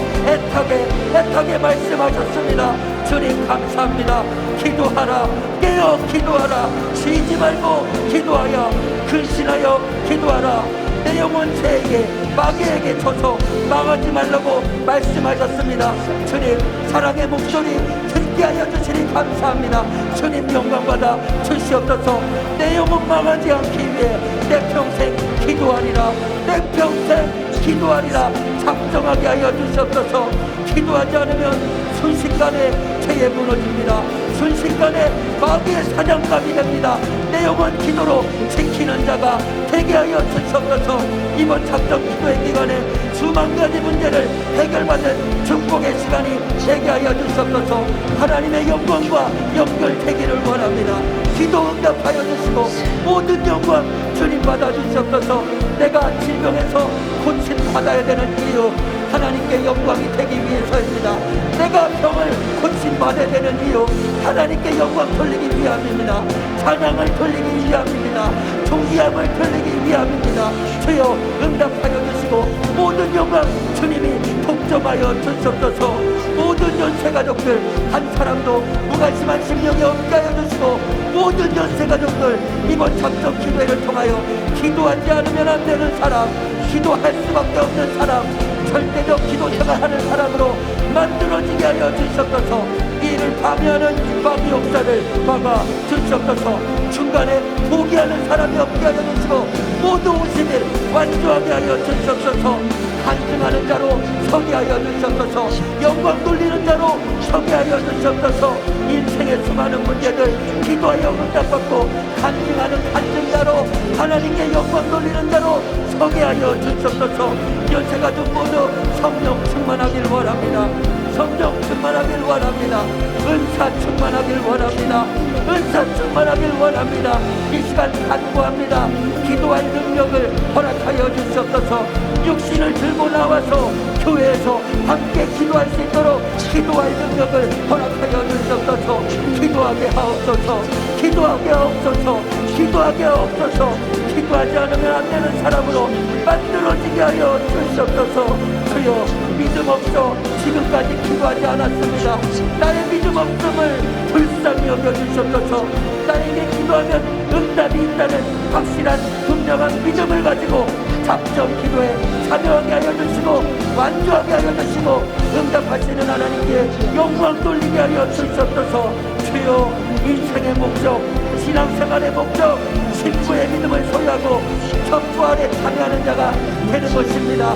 애타게 말씀하셨습니다. 주님 감사합니다. 기도하라, 깨어 기도하라, 쉬지 말고 기도하여 근신하여 기도하라. 내 영혼 죄에게 마귀에게 져서 망하지 말라고 말씀하셨습니다. 주님, 사랑의 목소리 듣게 하여 주시니 감사합니다. 주님 영광받아 주시옵소서. 내 영혼 망하지 않기 위해 내 평생 기도하리라. 내 평생 기도하리라. 작정하게 하여 주시옵소서. 기도하지 않으면 순식간에 죄에 무너집니다. 순식간에 마귀의 사냥감이 됩니다. 내 영혼 기도로 지키는 자가 되게 하여 주시옵소서. 이번 작정 기도의 기간에 수만 가지 문제를 해결받는 축복의 시간이 되게 하여 주시옵소서. 하나님의 영광과 연결되기를 원합니다. 기도 응답하여 주시고 모든 영광 주님 받아 주시옵소서. 내가 질병에서 고침 받아야 되는 이유, 하나님께 영광이 되기 위해서입니다. 내가 병을 고침받아야 되는 이유, 하나님께 영광 돌리기 위함입니다. 찬양을 돌리기 위함입니다. 존귀함을 돌리기 위함입니다. 주여 응답하여 주시고 모든 영광 주님이 독점하여 주시옵소서. 모든 연세가족들 한 사람도 무관심한 심령이 없게 하여 주시고 모든 연세가족들 이번 작정 기도회를 통하여 기도하지 않으면 안 되는 사람, 기도할 수밖에 없는 사람, 절대적 기도 생활하는 사람으로 만들어지게 하여 주시옵소서. 이를 방해하는 마귀 역사를 막아 주시옵소서. 중간에 포기하는 사람이 없게 하여 주시고 모두 50일 완주하게 하여 주시옵소서. 간증하는 자로 서게 하여 주시옵소서. 영광 돌리는 자로 서게 하여 주시옵소서. 인생의 수많은 문제들 기도하여 응답받고 간증하는 간증자로 하나님께 영광 돌리는 자로 서게 하여 주시옵소서. 연세가족 모두 성령 충만하길 원합니다. 성령 충만하길 원합니다. 은사 충만하길 원합니다. 은사 충만하길 원합니다. 이 시간 간구합니다. 기도할 능력을 허락하여 주시옵소서. 육신을 들고 나와서 교회에서 함께 기도할 수 있도록 기도할 능력을 허락하여 주시옵소서. 기도하게 하옵소서. 기도하게 하옵소서. 기도하게 하옵소서. 기도하지 않으면 안 되는 사람으로 만들어지게 하여 주시옵소서. 주여 믿음 없어 지금까지 기도하지 않았습니다. 나의 믿음 없음을 불쌍히 여겨주시옵소서. 나에게 기도하면 응답이 있다는 확실한 분명한 믿음을 가지고 작정 기도에 참여하게 하여 주시고 완주하게 하여 주시고 응답하시는 하나님께 영광 돌리게 하여 주시옵소서. 주여 인생의 목적, 신앙생활의 목적, 신부의 믿음을 소유하고 천부 아래 참여하는 자가 되는 것입니다.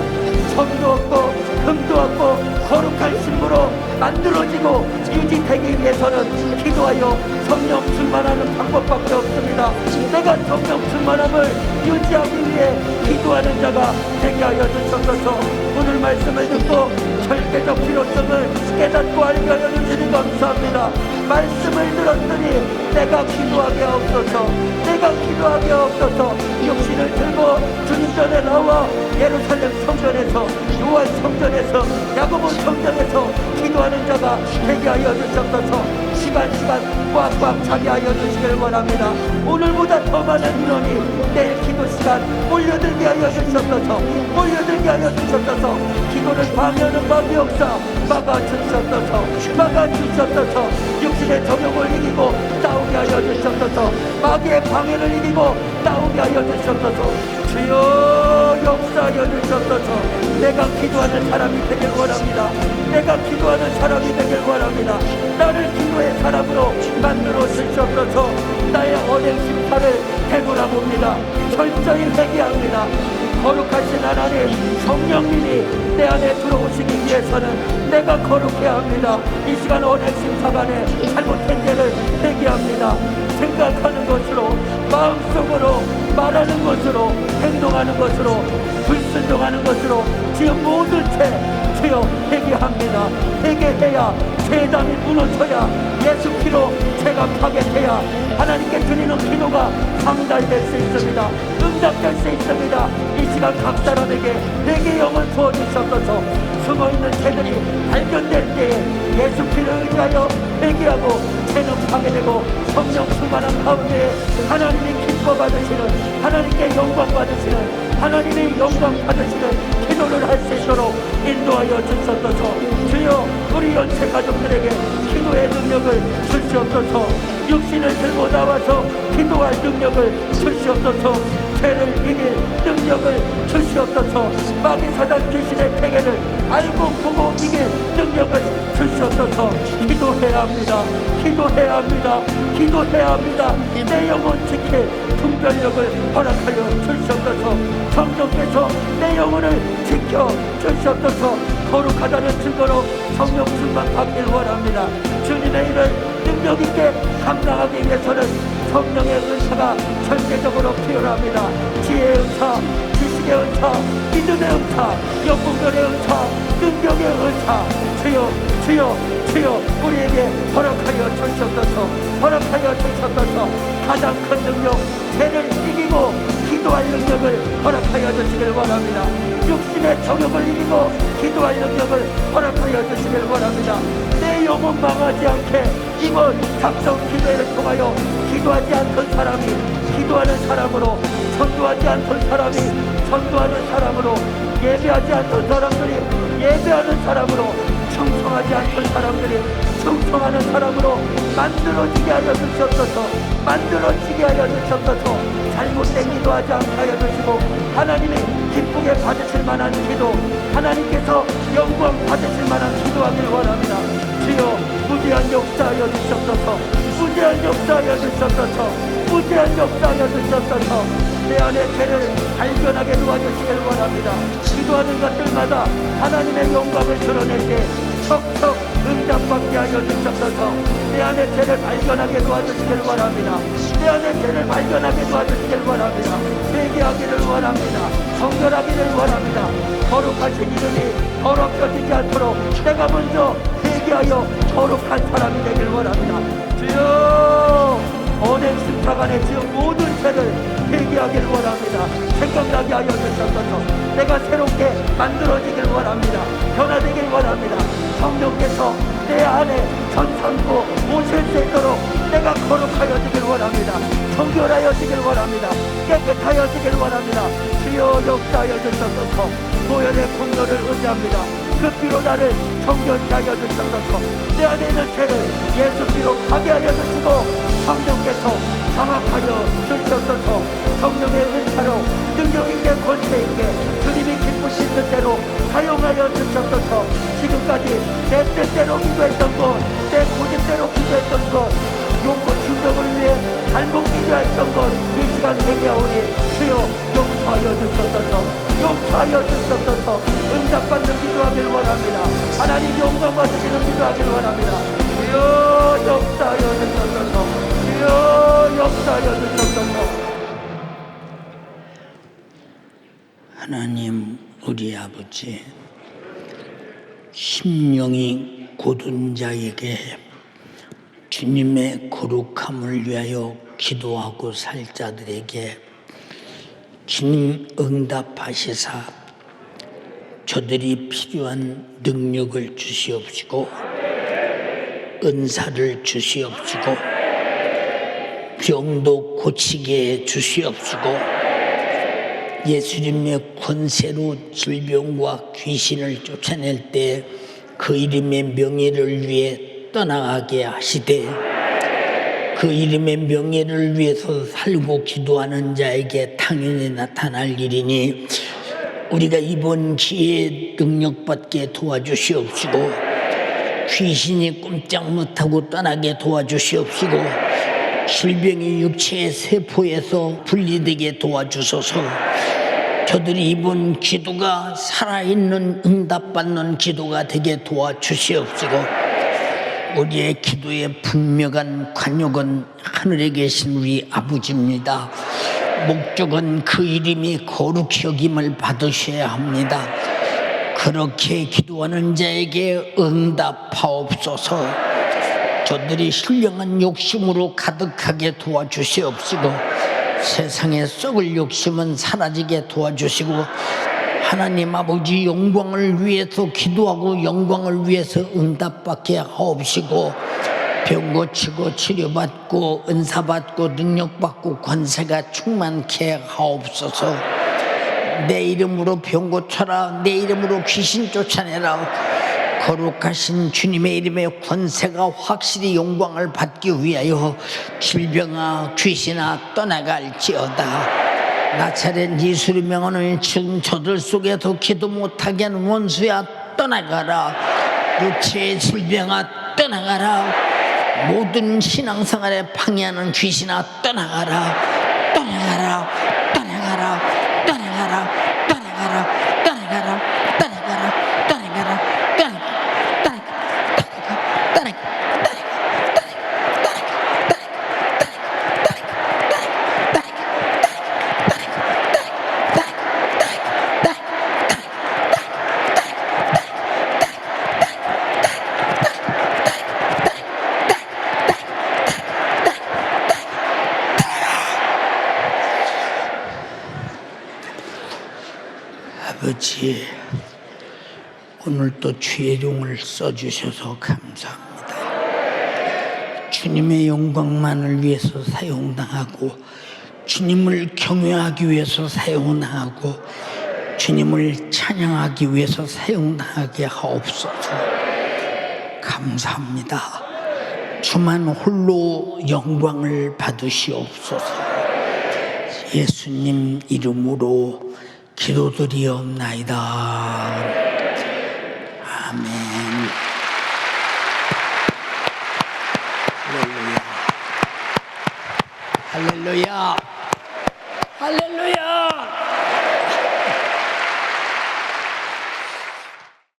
성도 없고 금도 없고 거룩한 신부로 만들어지고 유지되기 위해서는 기도하여 성령 충만하는 방법밖에 없습니다. 내가 성령 충만함을 유지하기 위해 기도하는 자가 되게 하여 주시옵소서. 오늘 말씀을 듣고 절대적 필요성을 깨닫고 알게 하여 주시니 감사합니다. 말씀을 들었더니 내가 기도하게 하옵소서. 내가 기도하게 하옵소서. 육신을 들고 주님 전에 나와 예루살렘 성전에서, 요한 성전에서, 야고보 성전에서 기도하는 자가 되게 하여 주시옵소서. 시간 꽉꽉 차게 하여 주시길 원합니다. 오늘보다 더 많은 인원이 내일 기도 시간 몰려들게 하여 주시옵소서. 몰려들게 하여 주시옵소서. 기도를 방해하는 마귀 역사 막아 주시옵소서. 막아 주시옵소서. 육신의 정욕을 이기고 싸우게 하여 주시옵소서. 마귀의 방해를 이기고 싸우게 하여 주시옵소서. 주여 역사하여 주시옵소서. 내가 기도하는 사람이 되길 원합니다. 내가 기도하는 사람이 되길 원합니다. 나를 기도의 사람으로 만들어 주시옵소서. 나의 언행 심판을 되돌아봅니다. 철저히 회개합니다. 거룩하신 하나님, 성령님이 내 안에 들어오시기 위해서는 내가 거룩해야 합니다. 이 시간 언행 심사관에 잘못된 죄를 회개합니다. 생각하는 것으로, 마음속으로, 말하는 것으로, 행동하는 것으로, 불순종하는 것으로 지금 모든 죄 주여 회개합니다. 회개해야 죄담이 무너져야 예수 피로 죄가 파괴돼야 하나님께 드리는 기도가 상달될 수 있습니다. 응답될 수 있습니다. 이 시간 각 사람에게 회개 영을 부어주셨어서 숨어있는 죄들이 발견될 때에 예수 피를 의지하여 회개하고 죄는 파괴되고 성령 충만한 가운데 하나님이 기뻐 받으시는, 하나님께 영광 받으시는, 하나님의 영광 받으시는 기도를 할 수 있도록 인도하여 주시옵소서. 주여 우리 연체 가족들에게 기도의 능력을 주시옵소서. 육신을 들고 나와서 기도할 능력을 주시옵소서. 죄를 이길 능력을 주시옵소서. 마귀 사단 귀신의 패계를 알고 보고 이길 능력을 주시옵소서. 기도해야 합니다. 기도해야 합니다. 기도해야 합니다. 내 영혼 지킬 분별력을 허락하여 주시옵소서. 성령께서 내 영혼을 지켜 주시옵소서. 거룩하다는 증거로 성령 충만 받길 원합니다. 주님의 일을 능력 있게 감당하기 위해서는 성령의 은사가 절대적으로 필요합니다. 지혜의 은사, 지식의 은사, 믿음의 은사, 영분별의 은사, 능력의 은사, 주여 우리에게 허락하여 주시옵소서. 허락하여 주시옵소서. 가장 큰 능력, 죄를 이기고 기도할 능력을 허락하여 주시길 원합니다. 육신의 정욕을 이기고 기도할 능력을 허락하여 주시길 원합니다. 내 영혼 망하지 않게 이번 작성 기도회를 통하여 기도하지 않던 사람이 기도하는 사람으로, 전도하지 않던 사람이 전도하는 사람으로, 예배하지 않던 사람들이 예배하는 사람으로, 충성하지 않던 사람들이 충성하는 사람으로 만들어지게 하여 주셨소서. 만들어지게 하여 주셨소서. 잘못된 기도하지 않게 하여 주시고 하나님이 기쁘게 받으실 만한 기도, 하나님께서 영광 받으실 만한 기도하길 원합니다. 주여 무제한 역사하여 주셨소서. 무제한 역사하여 주셨소서. 무제한 역사하여 주셨소서. 내 안의 죄를 발견하게 도와주시길 원합니다. 기도하는 것들마다 하나님의 영광을 드러낼 때 척척 응답받게 하여 주셨소서. 내 안의 죄를 발견하게 도와주시길 원합니다. 내 안의 죄를 발견하게 도와주시길 원합니다. 회개하기를 원합니다. 정결하기를 원합니다. 거룩하신 이름이 더럽혀지지 않도록 내가 먼저 회개하여 거룩한 사람이 되길 원합니다. 주여 언행 심사관에 지은 모든 죄를 회개하기를 원합니다. 생각나게 하여 주셨소서. 내가 새롭게 만들어지길 원합니다. 변화되길 원합니다. 성령께서 내 안에 전산고 오실 수 있도록 내가 거룩하여지길 원합니다. 정결하여지길 원합니다. 깨끗하여지길 원합니다. 주여 역사하여 주셨소서. 보혈의 공로를 의지합니다. 그 피로 나를 정결케 하여 주셨소서. 내 안에 있는 죄를 예수 피로 파괴하여 주시고 성령께서 장악하여 주셨소서. 성령의 은사로 능력 있게 권세 있게 주님이 기쁘신 뜻대로 사용하여 주셨소서. 지금까지 내 뜻대로 기도했던 것, 내 고집대로 기도했던 것, 용고 충족을 위해 잘못 기도했던 것, 이 시간 회개하오니 주여 용서하여 주셨소서. 용서하여 주셨소서. 응답받는 기도하길 원합니다. 하나님 영광 받으시는 기도하길 원합니다. 주여 역사하여 주셨소서. 주여 역사하여 주셨소서. 하나님 우리 아버지, 심령이 고든 자에게 주님의 거룩함을 위하여 기도하고 살 자들에게 주님 응답하시사 저들이 필요한 능력을 주시옵시고 은사를 주시옵시고 병도 고치게 해 주시옵시고 예수님의 권세로 질병과 귀신을 쫓아낼 때 그 이름의 명예를 위해 떠나가게 하시되 그 이름의 명예를 위해서 살고 기도하는 자에게 당연히 나타날 일이니 우리가 이번 기회에 능력받게 도와주시옵시고 귀신이 꼼짝 못하고 떠나게 도와주시옵시고 질병이 육체의 세포에서 분리되게 도와주소서. 저들이 이번 기도가 살아있는 응답받는 기도가 되게 도와주시옵시고 우리의 기도의 분명한 관역은 하늘에 계신 우리 아버지입니다. 목적은 그 이름이 거룩히 여김을 받으셔야 합니다. 그렇게 기도하는 자에게 응답하옵소서. 저들이 신령한 욕심으로 가득하게 도와주시옵시고 세상에 썩을 욕심은 사라지게 도와주시고 하나님 아버지 영광을 위해서 기도하고 영광을 위해서 응답받게 하옵시고 병 고치고 치료받고 은사받고 능력받고 권세가 충만케 하옵소서. 내 이름으로 병 고쳐라, 내 이름으로 귀신 쫓아내라. 거룩하신 주님의 이름의 권세가 확실히 영광을 받기 위하여 질병아 귀신아 떠나갈지어다. 나차렛 예수를 명하는 지금 저들 속에서 기도 못하게 하는 원수야 떠나가라. 육체의 질병아 떠나가라. 모든 신앙생활에 방해하는 귀신아 떠나가라. 떠나가라. 떠나가라. 떠나가라. 떠나가라. 떠나가라. 아버지, 오늘 또 주의 종을 써주셔서 감사합니다. 주님의 영광만을 위해서 사용당하고 주님을 경외하기 위해서 사용당하고 주님을 찬양하기 위해서 사용당하게 하옵소서. 감사합니다. 주만 홀로 영광을 받으시옵소서. 예수님 이름으로 기도드리옵나이다. 아멘. 할렐루야. 할렐루야.